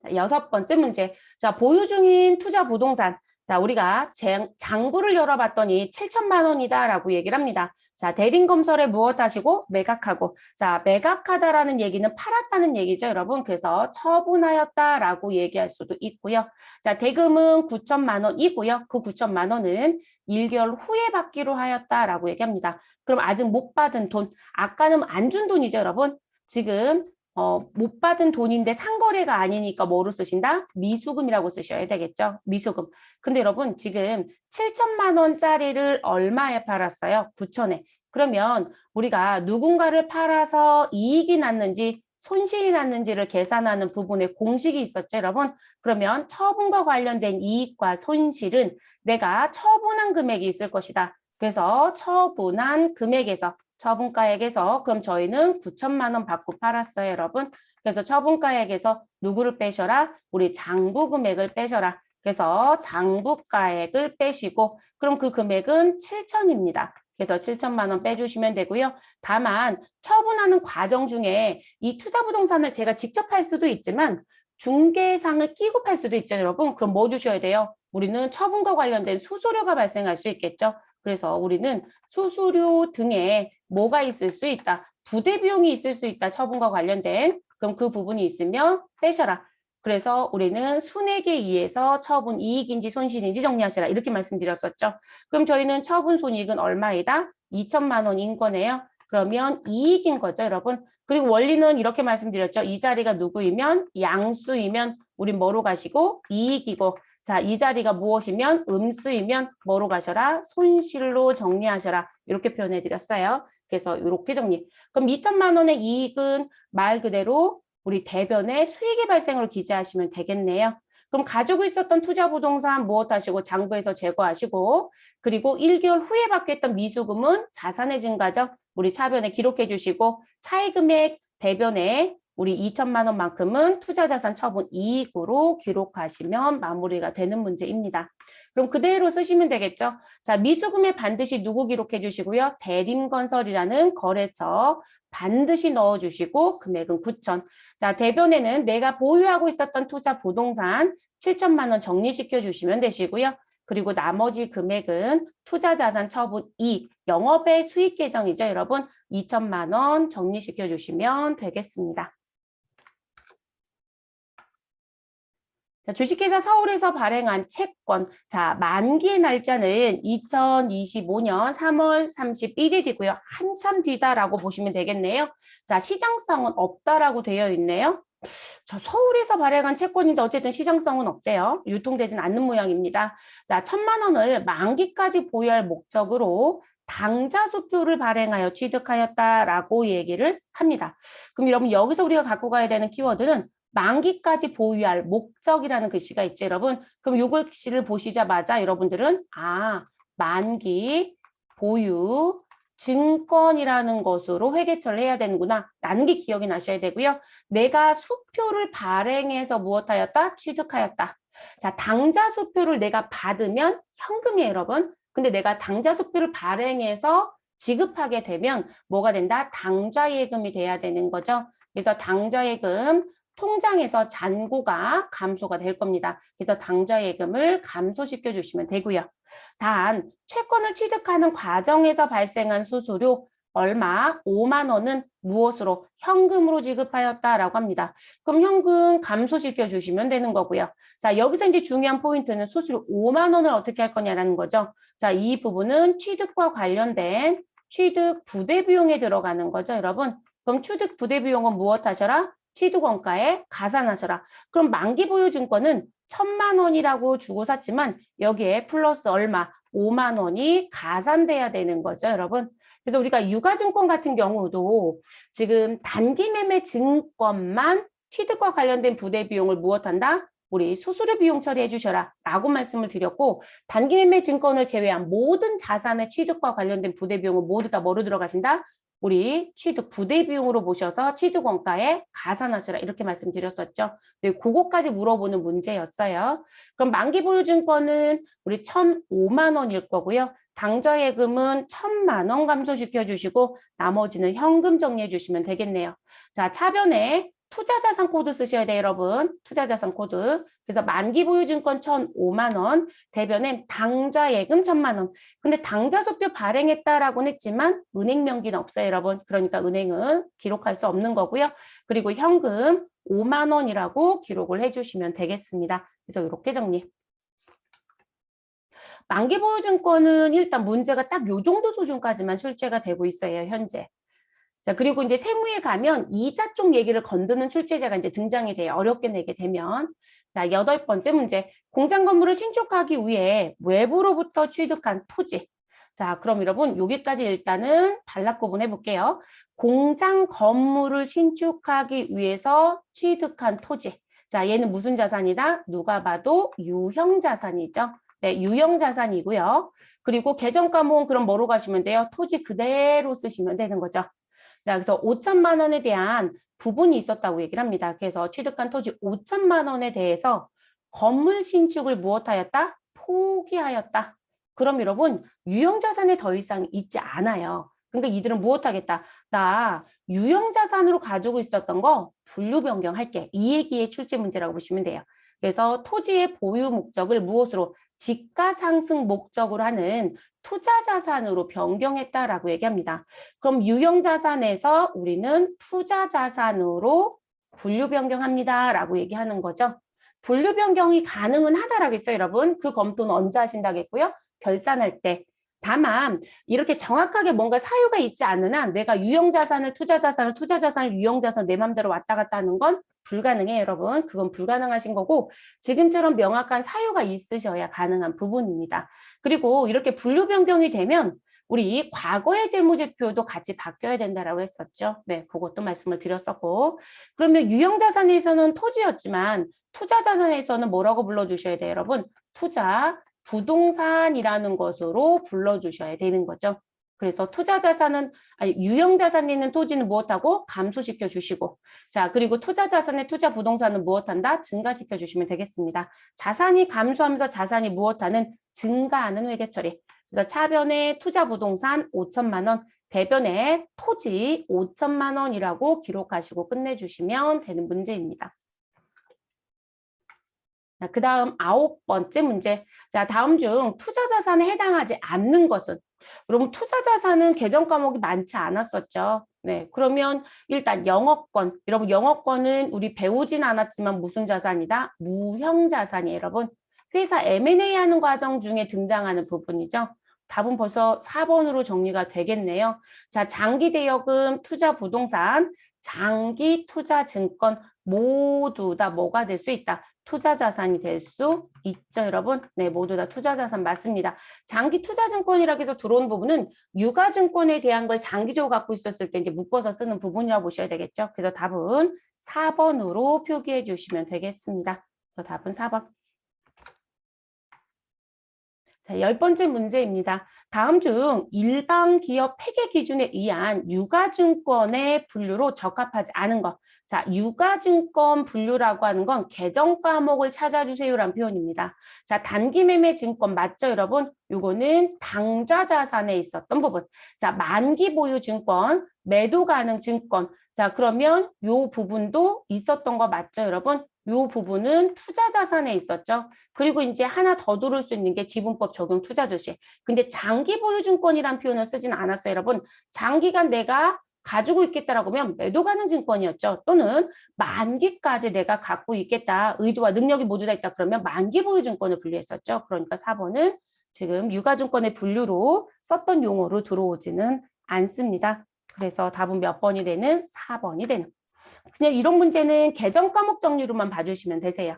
자, 6번째 문제. 자, 보유 중인 투자 부동산. 자, 우리가 장부를 열어봤더니 7천만 원이다라고 얘기를 합니다. 자, 대림건설에 무엇 하시고 매각하고. 자, 매각하다라는 얘기는 팔았다는 얘기죠, 여러분. 그래서 처분하였다라고 얘기할 수도 있고요. 자, 대금은 9천만 원이고요. 그 9천만 원은 1개월 후에 받기로 하였다라고 얘기합니다. 그럼 아직 못 받은 돈. 아까는 안 준 돈이죠, 여러분. 지금 못 받은 돈인데 상거래가 아니니까 뭐로 쓰신다? 미수금이라고 쓰셔야 되겠죠? 미수금. 근데 여러분 지금 7천만 원짜리를 얼마에 팔았어요? 9천에. 그러면 우리가 누군가를 팔아서 이익이 났는지 손실이 났는지를 계산하는 부분에 공식이 있었죠, 여러분? 그러면 처분과 관련된 이익과 손실은 내가 처분한 금액이 있을 것이다. 그래서 처분한 금액에서 처분가액에서 그럼 저희는 9천만 원 받고 팔았어요, 여러분. 그래서 처분가액에서 누구를 빼셔라? 우리 장부 금액을 빼셔라. 그래서 장부가액을 빼시고 그럼 그 금액은 7천입니다. 그래서 7천만 원 빼주시면 되고요. 다만 처분하는 과정 중에 이 투자부동산을 제가 직접 할 수도 있지만 중개상을 끼고 팔 수도 있죠, 여러분. 그럼 뭐 주셔야 돼요? 우리는 처분과 관련된 수수료가 발생할 수 있겠죠. 그래서 우리는 수수료 등에 뭐가 있을 수 있다. 부대 비용이 있을 수 있다. 처분과 관련된. 그럼 그 부분이 있으면 빼셔라. 그래서 우리는 순액에 의해서 처분 이익인지 손실인지 정리하시라. 이렇게 말씀드렸었죠. 그럼 저희는 처분 손익은 얼마이다? 2천만 원인 거네요. 그러면 이익인 거죠, 여러분. 그리고 원리는 이렇게 말씀드렸죠. 이 자리가 누구이면 양수이면 우린 뭐로 가시고 이익이고 자, 이 자리가 무엇이면 음수이면 뭐로 가셔라? 손실로 정리하셔라. 이렇게 표현해 드렸어요. 그래서 이렇게 정리. 그럼 2천만 원의 이익은 말 그대로 우리 대변의 수익의 발생으로 기재하시면 되겠네요. 그럼 가지고 있었던 투자 부동산 무엇 하시고 장부에서 제거하시고 그리고 1개월 후에 받겠던 미수금은 자산의 증가죠. 우리 차변에 기록해 주시고 차익금액 대변에 우리 2천만 원만큼은 투자자산 처분 이익으로 기록하시면 마무리가 되는 문제입니다. 그럼 그대로 쓰시면 되겠죠. 자, 미수금에 반드시 누구 기록해 주시고요. 대림건설이라는 거래처 반드시 넣어주시고 금액은 9천. 자, 대변에는 내가 보유하고 있었던 투자 부동산 7천만 원 정리시켜 주시면 되시고요. 그리고 나머지 금액은 투자자산 처분 이익, 영업의 수익 계정이죠, 여러분. 2천만 원 정리시켜 주시면 되겠습니다. 자, 주식회사 서울에서 발행한 채권. 자, 만기의 날짜는 2025년 3월 31일이고요. 한참 뒤다라고 보시면 되겠네요. 자, 시장성은 없다라고 되어 있네요. 자, 서울에서 발행한 채권인데 어쨌든 시장성은 없대요. 유통되진 않는 모양입니다. 자, 1천만 원을 만기까지 보유할 목적으로 당좌수표를 발행하여 취득하였다라고 얘기를 합니다. 그럼 여러분 여기서 우리가 갖고 가야 되는 키워드는 만기까지 보유할 목적이라는 글씨가 있죠, 여러분. 그럼 요 글씨를 보시자마자 여러분들은 만기 보유 증권이라는 것으로 회계처를 해야 되는구나 라는 게 기억이 나셔야 되고요. 내가 수표를 발행해서 무엇하였다? 취득하였다. 자, 당좌수표를 내가 받으면 현금이에요, 여러분. 근데 내가 당좌수표를 발행해서 지급하게 되면 뭐가 된다? 당좌예금이 돼야 되는 거죠. 그래서 당좌예금 통장에서 잔고가 감소가 될 겁니다. 그래서 당좌예금을 감소시켜 주시면 되고요. 단, 채권을 취득하는 과정에서 발생한 수수료 얼마? 5만 원은 무엇으로? 현금으로 지급하였다라고 합니다. 그럼 현금 감소시켜 주시면 되는 거고요. 자, 여기서 이제 중요한 포인트는 수수료 5만 원을 어떻게 할 거냐라는 거죠. 자, 이 부분은 취득과 관련된 취득 부대 비용에 들어가는 거죠, 여러분. 그럼 취득 부대 비용은 무엇 하셔라? 취득원가에 가산하셔라. 그럼 만기 보유 증권은 1천만 원이라고 주고 샀지만 여기에 플러스 얼마? 5만 원이 가산돼야 되는 거죠, 여러분. 그래서 우리가 유가증권 같은 경우도 지금 단기 매매 증권만 취득과 관련된 부대 비용을 무엇한다? 우리 수수료 비용 처리해 주셔라 라고 말씀을 드렸고 단기 매매 증권을 제외한 모든 자산의 취득과 관련된 부대 비용은 모두 다 뭐로 들어가신다? 우리 취득 부대 비용으로 보셔서 취득 원가에 가산하시라 이렇게 말씀드렸었죠. 네, 그거까지 물어보는 문제였어요. 그럼 만기 보유 증권은 우리 1,005만 원일 거고요. 당좌예금은 1,000만 원 감소시켜 주시고 나머지는 현금 정리해 주시면 되겠네요. 자, 차변에 투자자산 코드 쓰셔야 돼요, 여러분. 투자자산 코드. 그래서 만기 보유 증권 1,005만 원, 대변엔 당좌예금 1,000만 원. 근데 당좌수표 발행했다라고는 했지만 은행 명기는 없어요, 여러분. 그러니까 은행은 기록할 수 없는 거고요. 그리고 현금 5만 원이라고 기록을 해주시면 되겠습니다. 그래서 이렇게 정리. 만기 보유 증권은 일단 문제가 딱 요 정도 수준까지만 출제가 되고 있어요, 현재. 자, 그리고 이제 세무에 가면 이자 쪽 얘기를 건드는 출제자가 이제 등장이 돼요. 어렵게 내게 되면. 자, 8번째 문제. 공장 건물을 신축하기 위해 외부로부터 취득한 토지. 자, 그럼 여러분 여기까지 일단은 단락 구분해 볼게요. 공장 건물을 신축하기 위해서 취득한 토지. 자, 얘는 무슨 자산이다? 누가 봐도 유형 자산이죠. 네, 유형 자산이고요. 그리고 계정과목은 그럼 뭐로 가시면 돼요? 토지 그대로 쓰시면 되는 거죠. 자, 그래서 5천만 원에 대한 부분이 있었다고 얘기를 합니다. 그래서 취득한 토지 5천만 원에 대해서 건물 신축을 무엇하였다? 포기하였다. 그럼 여러분 유형자산에 더 이상 있지 않아요. 그러니까 이들은 무엇하겠다? 나 유형자산으로 가지고 있었던 거 분류 변경할게. 이 얘기의 출제 문제라고 보시면 돼요. 그래서 토지의 보유 목적을 무엇으로? 지가 상승 목적으로 하는 투자자산으로 변경했다라고 얘기합니다. 그럼 유형자산에서 우리는 투자자산으로 분류 변경합니다라고 얘기하는 거죠. 분류 변경이 가능은 하다라고 했어요, 여러분. 그 검토는 언제 하신다겠고요? 결산할 때. 다만 이렇게 정확하게 뭔가 사유가 있지 않는 한 내가 유형자산을 투자자산을 투자자산을 유형자산 내 맘대로 왔다 갔다 하는 건 불가능해요, 여러분. 그건 불가능하신 거고 지금처럼 명확한 사유가 있으셔야 가능한 부분입니다. 그리고 이렇게 분류 변경이 되면 우리 과거의 재무제표도 같이 바뀌어야 된다라고 했었죠. 네, 그것도 말씀을 드렸었고. 그러면 유형자산에서는 토지였지만 투자자산에서는 뭐라고 불러주셔야 돼요, 여러분? 투자, 부동산이라는 것으로 불러주셔야 되는 거죠. 그래서 투자자산은, 아니, 유형자산에 있는 토지는 무엇하고? 감소시켜 주시고. 자, 그리고 투자자산의 투자 부동산은 무엇한다? 증가시켜 주시면 되겠습니다. 자산이 감소하면서 자산이 무엇하는? 증가하는 회계처리. 그래서 차변에 투자 부동산 5천만 원, 대변에 토지 5천만 원이라고 기록하시고 끝내주시면 되는 문제입니다. 그 다음 9번째 문제. 자, 다음 중 투자자산에 해당하지 않는 것은? 여러분, 투자자산은 개정 과목이 많지 않았었죠. 네, 그러면 일단 영업권. 여러분, 영업권은 우리 배우진 않았지만 무슨 자산이다? 무형자산이에요, 여러분. 회사 M&A 하는 과정 중에 등장하는 부분이죠. 답은 벌써 4번으로 정리가 되겠네요. 자, 장기 대여금, 투자 부동산, 장기 투자 증권 모두 다 뭐가 될 수 있다? 투자 자산이 될 수 있죠, 여러분. 네, 모두 다 투자 자산 맞습니다. 장기 투자 증권이라고 해서 들어온 부분은 유가 증권에 대한 걸 장기적으로 갖고 있었을 때 이제 묶어서 쓰는 부분이라고 보셔야 되겠죠. 그래서 답은 4번으로 표기해 주시면 되겠습니다. 그래서 답은 4번. 자, 10번째 문제입니다. 다음 중 일반 기업 폐계 기준에 의한 유가증권의 분류로 적합하지 않은 것. 자, 유가증권 분류라고 하는 건 개정 과목을 찾아주세요라는 표현입니다. 자, 단기 매매 증권 맞죠, 여러분? 요거는 당좌 자산에 있었던 부분. 자, 만기 보유 증권, 매도 가능 증권. 자, 그러면 요 부분도 있었던 거 맞죠, 여러분? 요 부분은 투자 자산에 있었죠. 그리고 이제 하나 더 들을 수 있는 게 지분법 적용 투자 주식. 근데 장기 보유 증권이란 표현을 쓰지는 않았어요, 여러분. 장기간 내가 가지고 있겠다라고 하면 매도 가능 증권이었죠. 또는 만기까지 내가 갖고 있겠다. 의도와 능력이 모두 다 있다. 그러면 만기 보유 증권을 분류했었죠. 그러니까 4번은 지금 유가증권의 분류로 썼던 용어로 들어오지는 않습니다. 그래서 답은 몇 번이 되는? 4번이 되는. 그냥 이런 문제는 개정 과목 정리로만 봐주시면 되세요.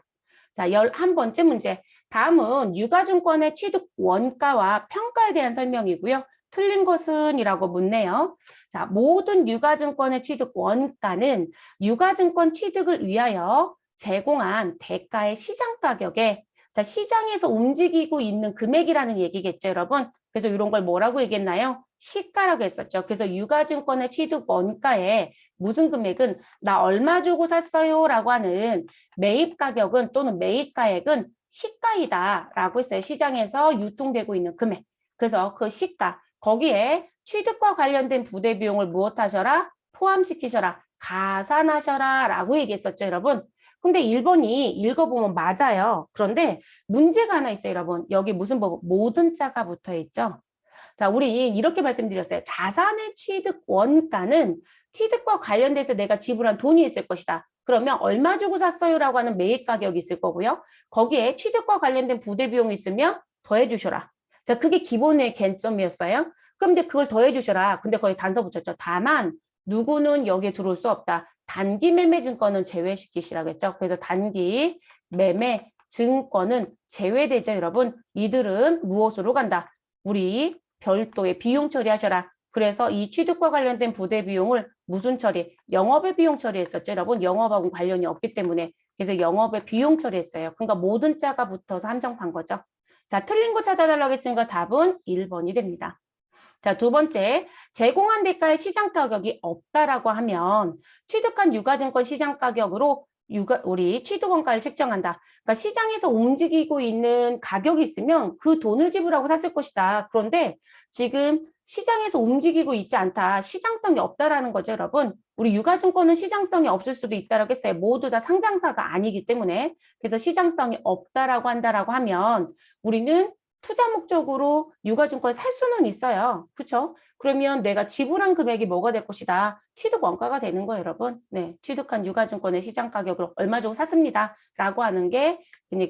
자, 11번째 문제. 다음은 유가증권의 취득 원가와 평가에 대한 설명이고요. 틀린 것은 이라고 묻네요. 자, 모든 유가증권의 취득 원가는 유가증권 취득을 위하여 제공한 대가의 시장 가격에 자, 시장에서 움직이고 있는 금액이라는 얘기겠죠, 여러분. 그래서 이런 걸 뭐라고 얘기했나요? 시가라고 했었죠. 그래서 유가증권의 취득 원가에 무슨 금액은 나 얼마 주고 샀어요 라고 하는 매입 가격은 또는 매입가액은 시가이다 라고 했어요. 시장에서 유통되고 있는 금액. 그래서 그 시가 거기에 취득과 관련된 부대 비용을 무엇하셔라? 포함시키셔라. 가산하셔라 라고 얘기했었죠, 여러분. 근데 1번이 읽어보면 맞아요. 그런데 문제가 하나 있어요, 여러분. 여기 무슨 부분? 모든 자가 붙어 있죠. 자, 우리 이렇게 말씀드렸어요. 자산의 취득 원가는 취득과 관련돼서 내가 지불한 돈이 있을 것이다. 그러면 얼마 주고 샀어요? 라고 하는 매입 가격이 있을 거고요. 거기에 취득과 관련된 부대 비용이 있으면 더해 주셔라. 자, 그게 기본의 개점이었어요. 그런데 그걸 더해 주셔라. 근데 거기 단서 붙였죠. 다만 누구는 여기에 들어올 수 없다. 단기 매매 증권은 제외시키시라고 했죠. 그래서 단기 매매 증권은 제외되죠, 여러분. 이들은 무엇으로 간다? 우리 별도의 비용 처리하셔라. 그래서 이 취득과 관련된 부대 비용을 무슨 처리? 영업의 비용 처리했었죠, 여러분. 영업하고 관련이 없기 때문에. 그래서 영업의 비용 처리했어요. 그러니까 모든 자가 붙어서 한정판 거죠. 자, 틀린 거 찾아달라고 했으니까 답은 1번이 됩니다. 자, 두 번째, 제공한 대가의 시장 가격이 없다라고 하면 취득한 유가증권 시장 가격으로 우리 취득원가를 책정한다. 그러니까 시장에서 움직이고 있는 가격이 있으면 그 돈을 지불하고 샀을 것이다. 그런데 지금 시장에서 움직이고 있지 않다. 시장성이 없다라는 거죠, 여러분. 우리 유가증권은 시장성이 없을 수도 있다라고 했어요. 모두 다 상장사가 아니기 때문에. 그래서 시장성이 없다라고 한다라고 하면 우리는 투자 목적으로 유가증권 살 수는 있어요. 그렇죠? 그러면 내가 지불한 금액이 뭐가 될 것이다. 취득 원가가 되는 거예요, 여러분. 네, 취득한 유가증권의 시장 가격으로 얼마 주고 샀습니다. 라고 하는 게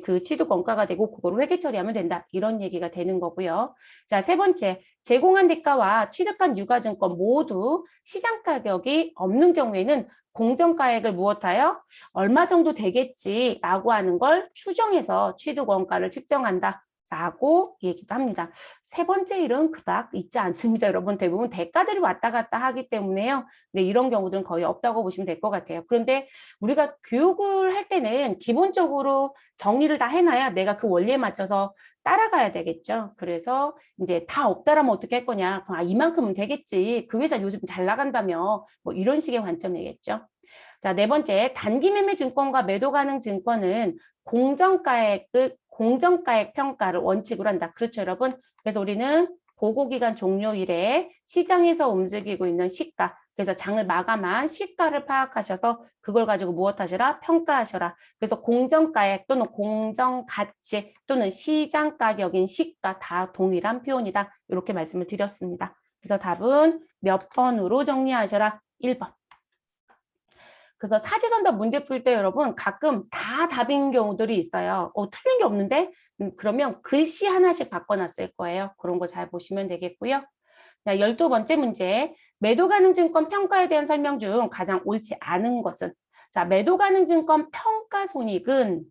그 취득 원가가 되고 그거로 회계 처리하면 된다. 이런 얘기가 되는 거고요. 자, 세 번째, 제공한 대가와 취득한 유가증권 모두 시장 가격이 없는 경우에는 공정가액을 무엇하여 얼마 정도 되겠지라고 하는 걸 추정해서 취득 원가를 측정한다. 라고 얘기도 합니다. 세 번째 일은 그닥 있지 않습니다. 여러분 대부분 대가들이 왔다 갔다 하기 때문에요. 네, 이런 경우들은 거의 없다고 보시면 될 것 같아요. 그런데 우리가 교육을 할 때는 기본적으로 정리를 다 해놔야 내가 그 원리에 맞춰서 따라가야 되겠죠. 그래서 이제 다 없다라면 어떻게 할 거냐. 그럼 이만큼은 되겠지. 그 회사 요즘 잘 나간다며 뭐 이런 식의 관점이겠죠. 자, 네 번째, 단기 매매 증권과 매도 가능 증권은 공정가액 평가를 원칙으로 한다. 그렇죠, 여러분? 그래서 우리는 보고기간 종료일에 시장에서 움직이고 있는 시가, 그래서 장을 마감한 시가를 파악하셔서 그걸 가지고 무엇 하시라? 평가하셔라. 그래서 공정가액 또는 공정가치 또는 시장 가격인 시가 다 동일한 표현이다. 이렇게 말씀을 드렸습니다. 그래서 답은 몇 번으로 정리하셔라? 1번. 그래서 사지선답 문제 풀 때 여러분 가끔 다 답인 경우들이 있어요. 틀린 게 없는데? 그러면 글씨 하나씩 바꿔놨을 거예요. 그런 거 잘 보시면 되겠고요. 자, 12번째 문제. 매도 가능 증권 평가에 대한 설명 중 가장 옳지 않은 것은? 자, 매도 가능 증권 평가 손익은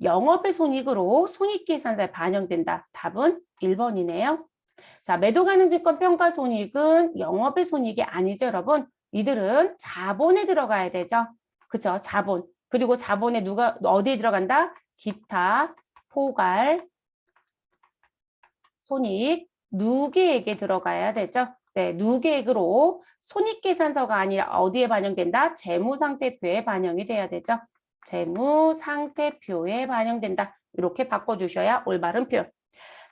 영업의 손익으로 손익계산서에 반영된다. 답은 1번이네요. 자, 매도 가능 증권 평가 손익은 영업의 손익이 아니죠, 여러분. 이들은 자본에 들어가야 되죠. 그죠? 자본. 그리고 자본에 어디에 들어간다? 기타, 포괄, 손익, 누계액에 들어가야 되죠. 네, 누계액으로 손익계산서가 아니라 어디에 반영된다? 재무상태표에 반영이 돼야 되죠. 재무상태표에 반영된다. 이렇게 바꿔주셔야 올바른 표현.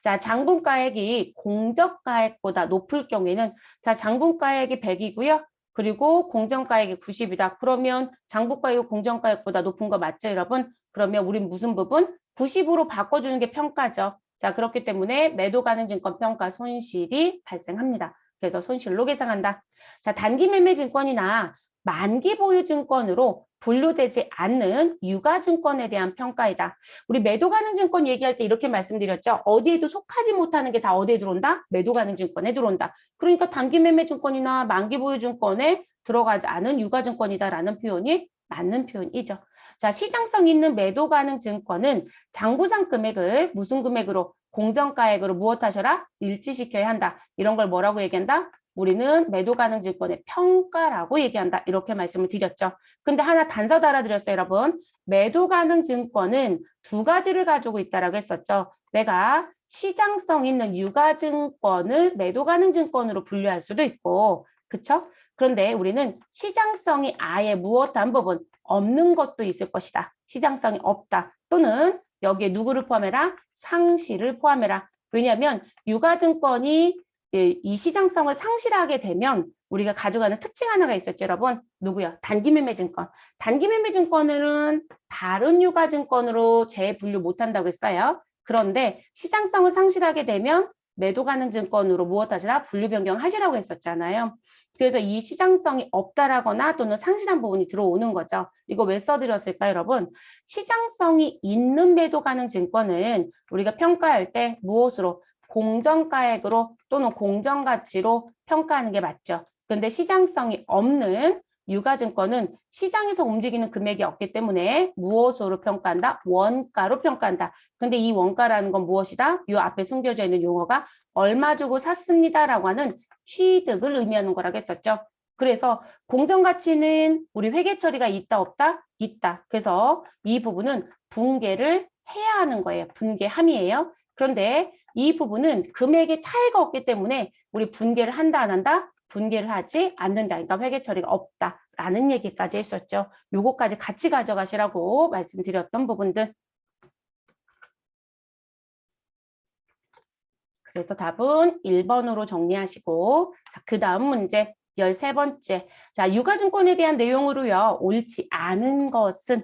자, 장분가액이 공정가액보다 높을 경우에는 자, 장분가액이 100이고요. 그리고 공정가액이 90이다. 그러면 장분가액이 공정가액보다 높은 거 맞죠, 여러분? 그러면 우린 무슨 부분? 90으로 바꿔주는 게 평가죠. 자, 그렇기 때문에 매도 가능 증권 평가 손실이 발생합니다. 그래서 손실로 계산한다. 자, 단기 매매 증권이나 만기 보유 증권으로 분류되지 않는 유가증권에 대한 평가이다. 우리 매도 가능 증권 얘기할 때 이렇게 말씀드렸죠. 어디에도 속하지 못하는 게 다 어디에 들어온다? 매도 가능 증권에 들어온다. 그러니까 단기 매매 증권이나 만기 보유 증권에 들어가지 않은 유가증권이다라는 표현이 맞는 표현이죠. 자, 시장성 있는 매도 가능 증권은 장부상 금액을 무슨 금액으로? 공정가액으로 무엇하셔라? 일치시켜야 한다. 이런 걸 뭐라고 얘기한다? 우리는 매도 가능 증권의 평가라고 얘기한다. 이렇게 말씀을 드렸죠. 근데 하나 단서 달아드렸어요, 여러분. 매도 가능 증권은 두 가지를 가지고 있다라고 했었죠. 내가 시장성 있는 유가증권을 매도 가능 증권으로 분류할 수도 있고, 그쵸? 그런데 우리는 시장성이 아예 무엇한 부분, 없는 것도 있을 것이다. 시장성이 없다. 또는 여기에 누구를 포함해라? 상시를 포함해라. 왜냐하면 유가증권이 이 시장성을 상실하게 되면 우리가 가져가는 특징 하나가 있었죠, 여러분. 누구요? 단기매매증권. 단기매매증권은 다른 유가증권으로 재분류 못한다고 했어요. 그런데 시장성을 상실하게 되면 매도 가능 증권으로 무엇하시라? 분류 변경하시라고 했었잖아요. 그래서 이 시장성이 없다라거나 또는 상실한 부분이 들어오는 거죠. 이거 왜 써드렸을까요, 여러분? 시장성이 있는 매도 가능 증권은 우리가 평가할 때 무엇으로? 공정가액으로 또는 공정가치로 평가하는 게 맞죠. 근데 시장성이 없는 유가증권은 시장에서 움직이는 금액이 없기 때문에 무엇으로 평가한다? 원가로 평가한다. 근데 이 원가라는 건 무엇이다? 이 앞에 숨겨져 있는 용어가 얼마 주고 샀습니다라고 하는 취득을 의미하는 거라고 했었죠. 그래서 공정가치는 우리 회계 처리가 있다 없다? 있다. 그래서 이 부분은 분개를 해야 하는 거예요. 분개함이에요. 그런데 이 부분은 금액의 차이가 없기 때문에 우리 분개를 한다 안 한다? 분개를 하지 않는다. 그러니까 회계 처리가 없다라는 얘기까지 했었죠. 요거까지 같이 가져가시라고 말씀드렸던 부분들. 그래서 답은 1번으로 정리하시고 자, 그 다음 문제 13번째. 자, 유가증권에 대한 내용으로요. 옳지 않은 것은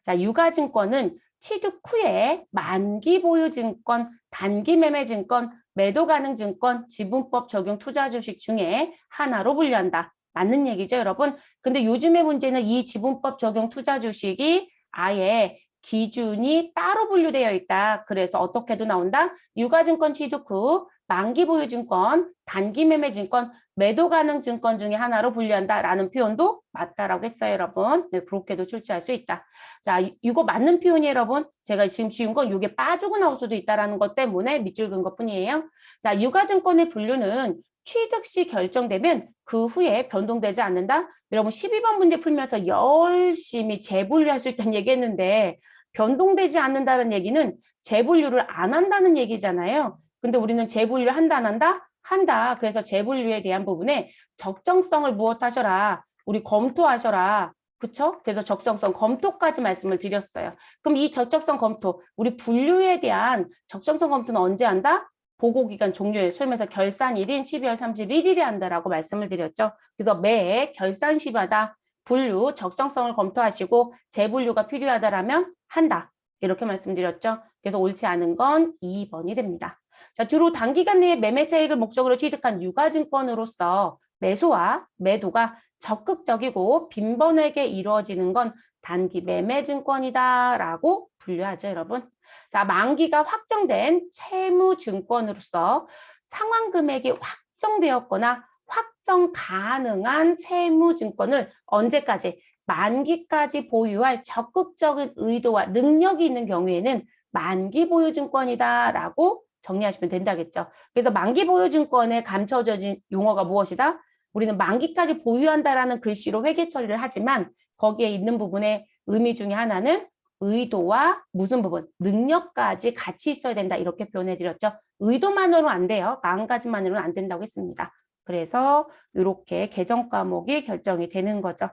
자, 유가증권은 취득 후에 만기 보유 증권, 단기 매매 증권, 매도 가능 증권, 지분법 적용 투자 주식 중에 하나로 분류한다. 맞는 얘기죠, 여러분? 근데 요즘의 문제는 이 지분법 적용 투자 주식이 아예 기준이 따로 분류되어 있다. 그래서 어떻게도 나온다? 유가증권 취득 후 만기 보유 증권, 단기 매매 증권, 매도 가능 증권 중에 하나로 분류한다라는 표현도 맞다라고 했어요, 여러분. 네, 그렇게도 출제할 수 있다. 자, 이거 맞는 표현이 여러분. 제가 지금 지운 건 이게 빠지고 나올 수도 있다라는 것 때문에 밑줄 긋은 것뿐이에요. 자, 유가증권의 분류는 취득 시 결정되면 그 후에 변동되지 않는다. 여러분 12번 문제 풀면서 열심히 재분류할 수 있다는 얘기했는데 변동되지 않는다는 얘기는 재분류를 안 한다는 얘기잖아요. 근데 우리는 재분류 한다 안 한다? 한다. 그래서 재분류에 대한 부분에 적정성을 무엇하셔라. 우리 검토하셔라. 그쵸? 그래서 적정성 검토까지 말씀을 드렸어요. 그럼 이 적정성 검토, 우리 분류에 대한 적정성 검토는 언제 한다? 보고기간 종료일, 소위 말해서 결산일인 12월 31일에 한다라고 말씀을 드렸죠. 그래서 매 결산 시마다 분류, 적정성을 검토하시고 재분류가 필요하다라면 한다. 이렇게 말씀드렸죠. 그래서 옳지 않은 건 2번이 됩니다. 자, 주로 단기간 내에 매매 차익을 목적으로 취득한 유가증권으로서 매수와 매도가 적극적이고 빈번하게 이루어지는 건 단기 매매 증권이다라고 분류하죠, 여러분. 자, 만기가 확정된 채무증권으로서 상환 금액이 확정되었거나 확정 가능한 채무증권을 언제까지? 만기까지 보유할 적극적인 의도와 능력이 있는 경우에는 만기 보유증권이다라고 정리하시면 된다겠죠. 그래서 만기 보유증권에 감춰진 용어가 무엇이다? 우리는 만기까지 보유한다라는 글씨로 회계 처리를 하지만 거기에 있는 부분의 의미 중에 하나는 의도와 무슨 부분? 능력까지 같이 있어야 된다. 이렇게 표현해드렸죠. 의도만으로는 안 돼요. 마음가짐만으로는 안 된다고 했습니다. 그래서 이렇게 개정 과목이 결정이 되는 거죠.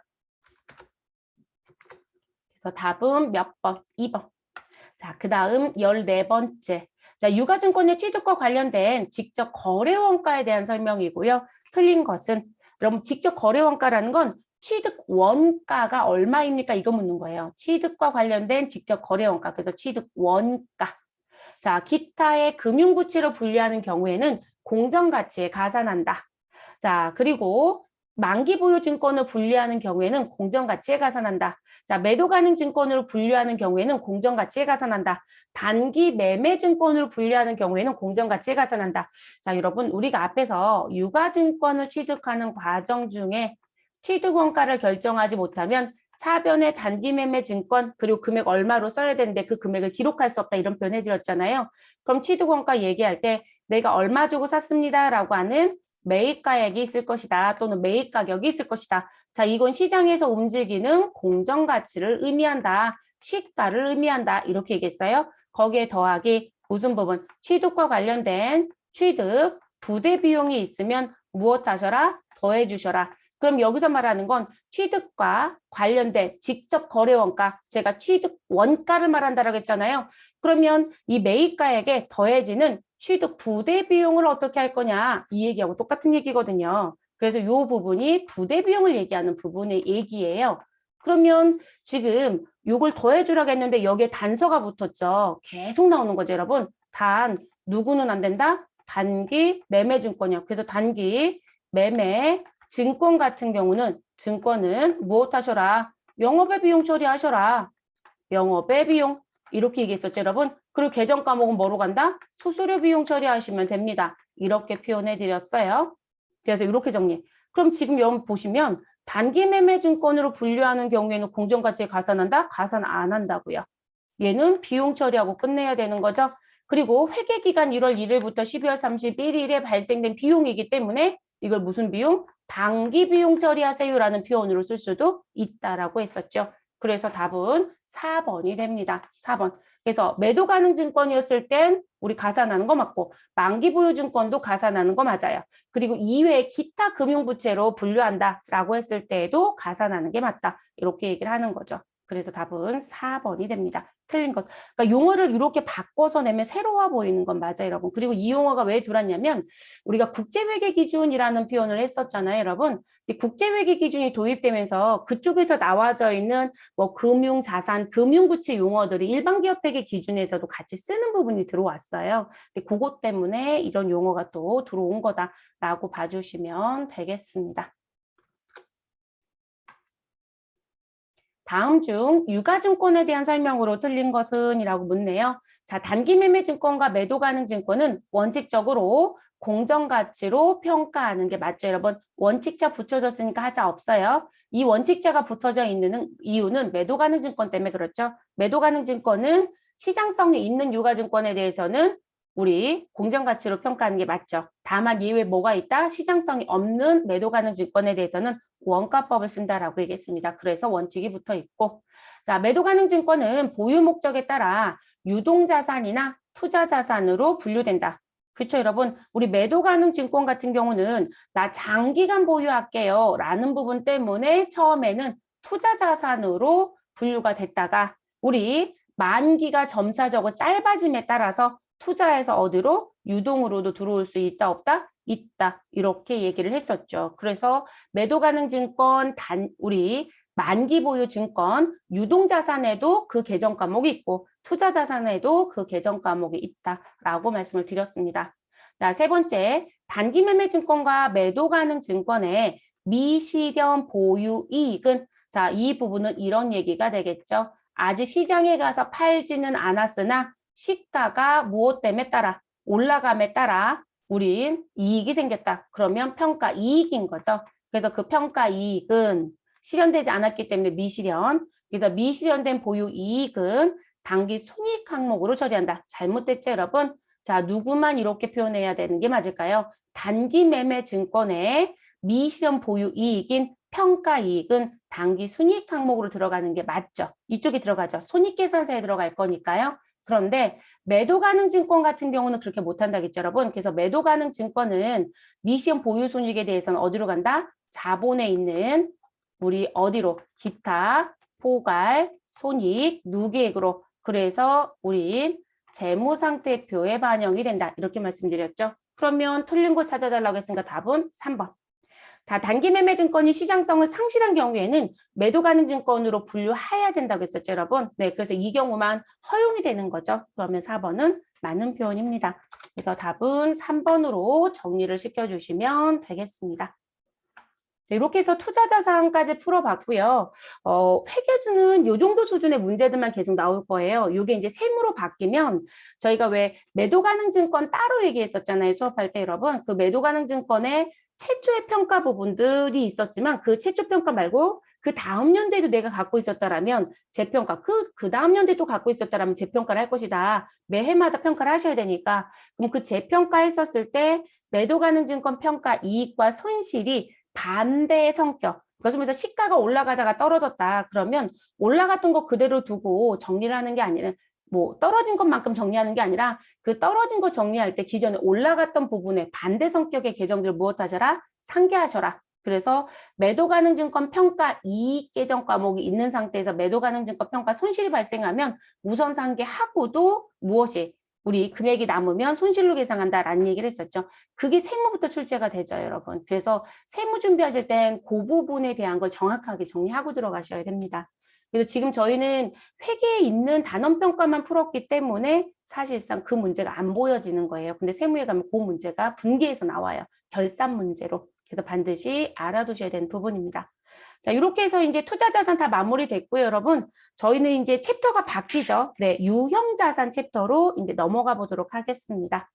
그래서 답은 몇 번? 2번. 자, 그 다음 14번째. 자, 유가증권의 취득과 관련된 직접 거래 원가에 대한 설명이고요. 틀린 것은 여러분 직접 거래 원가라는 건 취득 원가가 얼마입니까? 이거 묻는 거예요. 취득과 관련된 직접 거래 원가. 그래서 취득 원가. 자, 기타의 금융부채로 분류하는 경우에는 공정가치에 가산한다. 자, 그리고 만기 보유 증권을 분류하는 경우에는 공정가치에 가산한다. 자, 매도 가능 증권으로 분류하는 경우에는 공정가치에 가산한다. 단기 매매 증권으로 분류하는 경우에는 공정가치에 가산한다. 자, 여러분, 우리가 앞에서 유가증권을 취득하는 과정 중에 취득원가를 결정하지 못하면 차변의 단기 매매 증권 그리고 금액 얼마로 써야 되는데 그 금액을 기록할 수 없다 이런 표현 해드렸잖아요. 그럼 취득원가 얘기할 때 내가 얼마 주고 샀습니다라고 하는 매입가액이 있을 것이다 또는 매입가격이 있을 것이다. 자, 이건 시장에서 움직이는 공정가치를 의미한다. 시가를 의미한다. 이렇게 얘기했어요. 거기에 더하기 무슨 부분? 취득과 관련된 취득, 부대 비용이 있으면 무엇 하셔라? 더해 주셔라. 그럼 여기서 말하는 건 취득과 관련된 직접 거래 원가, 제가 취득 원가를 말한다라고 했잖아요. 그러면 이 매입가액에 더해지는 취득 부대 비용을 어떻게 할 거냐 이 얘기하고 똑같은 얘기거든요. 그래서 이 부분이 부대 비용을 얘기하는 부분의 얘기예요. 그러면 지금 이걸 더해주라고 했는데 여기에 단서가 붙었죠. 계속 나오는 거죠, 여러분. 단 누구는 안 된다? 단기 매매 증권이요. 그래서 단기 매매 증권 같은 경우는 증권은 무엇 하셔라? 영업의 비용 처리하셔라. 영업의 비용. 이렇게 얘기했었죠, 여러분. 그리고 개정 과목은 뭐로 간다? 수수료 비용 처리하시면 됩니다. 이렇게 표현해 드렸어요. 그래서 이렇게 정리해. 그럼 지금 여기 보시면 단기 매매 증권으로 분류하는 경우에는 공정가치에 가산한다? 가산 안 한다고요. 얘는 비용 처리하고 끝내야 되는 거죠. 그리고 회계기간 1월 1일부터 12월 31일에 발생된 비용이기 때문에 이걸 무슨 비용? 단기 비용 처리하세요라는 표현으로 쓸 수도 있다라고 했었죠. 그래서 답은 4번이 됩니다. 4번. 그래서 매도 가능 증권이었을 땐 우리 가산하는 거 맞고 만기 보유 증권도 가산하는 거 맞아요. 그리고 이외에 기타 금융부채로 분류한다라고 했을 때에도 가산하는 게 맞다. 이렇게 얘기를 하는 거죠. 그래서 답은 4번이 됩니다. 틀린 것. 그러니까 용어를 이렇게 바꿔서 내면 새로워 보이는 건 맞아요, 여러분. 그리고 이 용어가 왜 들어왔냐면 우리가 국제회계 기준이라는 표현을 했었잖아요, 여러분. 이 국제회계 기준이 도입되면서 그쪽에서 나와져 있는 뭐 금융자산, 금융부채 용어들이 일반기업회계 기준에서도 같이 쓰는 부분이 들어왔어요. 근데 그것 때문에 이런 용어가 또 들어온 거다라고 봐주시면 되겠습니다. 다음 중 유가증권에 대한 설명으로 틀린 것은? 이라고 묻네요. 자, 단기매매증권과 매도가능증권은 원칙적으로 공정가치로 평가하는 게 맞죠, 여러분? 원칙자 붙여졌으니까 하자 없어요. 이 원칙자가 붙어져 있는 이유는 매도가능증권 때문에 그렇죠. 매도가능증권은 시장성이 있는 유가증권에 대해서는 우리 공정가치로 평가하는 게 맞죠. 다만 예외 뭐가 있다? 시장성이 없는 매도가능증권에 대해서는 원가법을 쓴다라고 얘기했습니다. 그래서 원칙이 붙어 있고, 자, 매도 가능 증권은 보유 목적에 따라 유동자산이나 투자자산으로 분류된다. 그렇죠, 여러분? 우리 매도 가능 증권 같은 경우는 나 장기간 보유할게요 라는 부분 때문에 처음에는 투자자산으로 분류가 됐다가 우리 만기가 점차적으로 짧아짐에 따라서 투자해서 어디로? 유동으로도 들어올 수 있다, 없다? 있다. 이렇게 얘기를 했었죠. 그래서 매도 가능 증권, 우리 만기 보유 증권, 유동자산에도 그 계정 과목이 있고 투자자산에도 그 계정 과목이 있다라고 말씀을 드렸습니다. 자, 세 번째, 단기 매매 증권과 매도 가능 증권의 미실현 보유 이익은, 자, 이 부분은 이런 얘기가 되겠죠. 아직 시장에 가서 팔지는 않았으나 시가가 무엇 때문에 따라 올라감에 따라 우린 이익이 생겼다. 그러면 평가 이익인 거죠. 그래서 그 평가 이익은 실현되지 않았기 때문에 미실현. 그래서 미실현된 보유 이익은 단기 순이익 항목으로 처리한다. 잘못됐죠, 여러분? 자, 누구만 이렇게 표현해야 되는 게 맞을까요? 단기 매매 증권의 미실현 보유 이익인 평가 이익은 단기 순이익 항목으로 들어가는 게 맞죠. 이쪽에 들어가죠. 손익계산서에 들어갈 거니까요. 그런데 매도 가능 증권 같은 경우는 그렇게 못한다겠죠, 여러분. 그래서 매도 가능 증권은 미시험 보유 손익에 대해서는 어디로 간다? 자본에 있는 우리 어디로? 기타, 포괄, 손익, 누계액으로. 그래서 우리 재무상태표에 반영이 된다. 이렇게 말씀드렸죠. 그러면 틀린 거 찾아달라고 했으니까 답은 3번. 다 단기 매매 증권이 시장성을 상실한 경우에는 매도 가능 증권으로 분류해야 된다고 했었죠, 여러분. 네, 그래서 이 경우만 허용이 되는 거죠. 그러면 4번은 맞는 표현입니다. 그래서 답은 3번으로 정리를 시켜주시면 되겠습니다. 자, 이렇게 해서 투자자산까지 풀어봤고요. 회계주는 이 정도 수준의 문제들만 계속 나올 거예요. 이게 이제 세무로 바뀌면 저희가 왜 매도 가능 증권 따로 얘기했었잖아요. 수업할 때 여러분. 그 매도 가능 증권의 최초의 평가 부분들이 있었지만 그 최초 평가 말고 그 다음 연도에도 내가 갖고 있었다라면 재평가, 그 다음 연도에도 갖고 있었다라면 재평가를 할 것이다. 매해마다 평가를 하셔야 되니까. 그럼 그 재평가했었을 때 매도 가능 증권 평가 이익과 손실이 반대 성격. 그래서 시가가 올라가다가 떨어졌다. 그러면 올라갔던 거 그대로 두고 정리를 하는 게 아니라 뭐 떨어진 것만큼 정리하는 게 아니라 그 떨어진 거 정리할 때 기존에 올라갔던 부분에 반대 성격의 계정들을 무엇하셔라? 상계하셔라. 그래서 매도 가능 증권 평가 이익 계정 과목이 있는 상태에서 매도 가능 증권 평가 손실이 발생하면 우선 상계하고도 무엇이 우리 금액이 남으면 손실로 계산한다라는 얘기를 했었죠. 그게 세무부터 출제가 되죠, 여러분. 그래서 세무 준비하실 땐 그 부분에 대한 걸 정확하게 정리하고 들어가셔야 됩니다. 그래서 지금 저희는 회계에 있는 단원평가만 풀었기 때문에 사실상 그 문제가 안 보여지는 거예요. 근데 세무에 가면 그 문제가 분기에서 나와요. 결산 문제로. 그래서 반드시 알아두셔야 되는 부분입니다. 자, 이렇게 해서 이제 투자자산 다 마무리됐고요, 여러분. 저희는 이제 챕터가 바뀌죠. 네, 유형자산 챕터로 이제 넘어가 보도록 하겠습니다.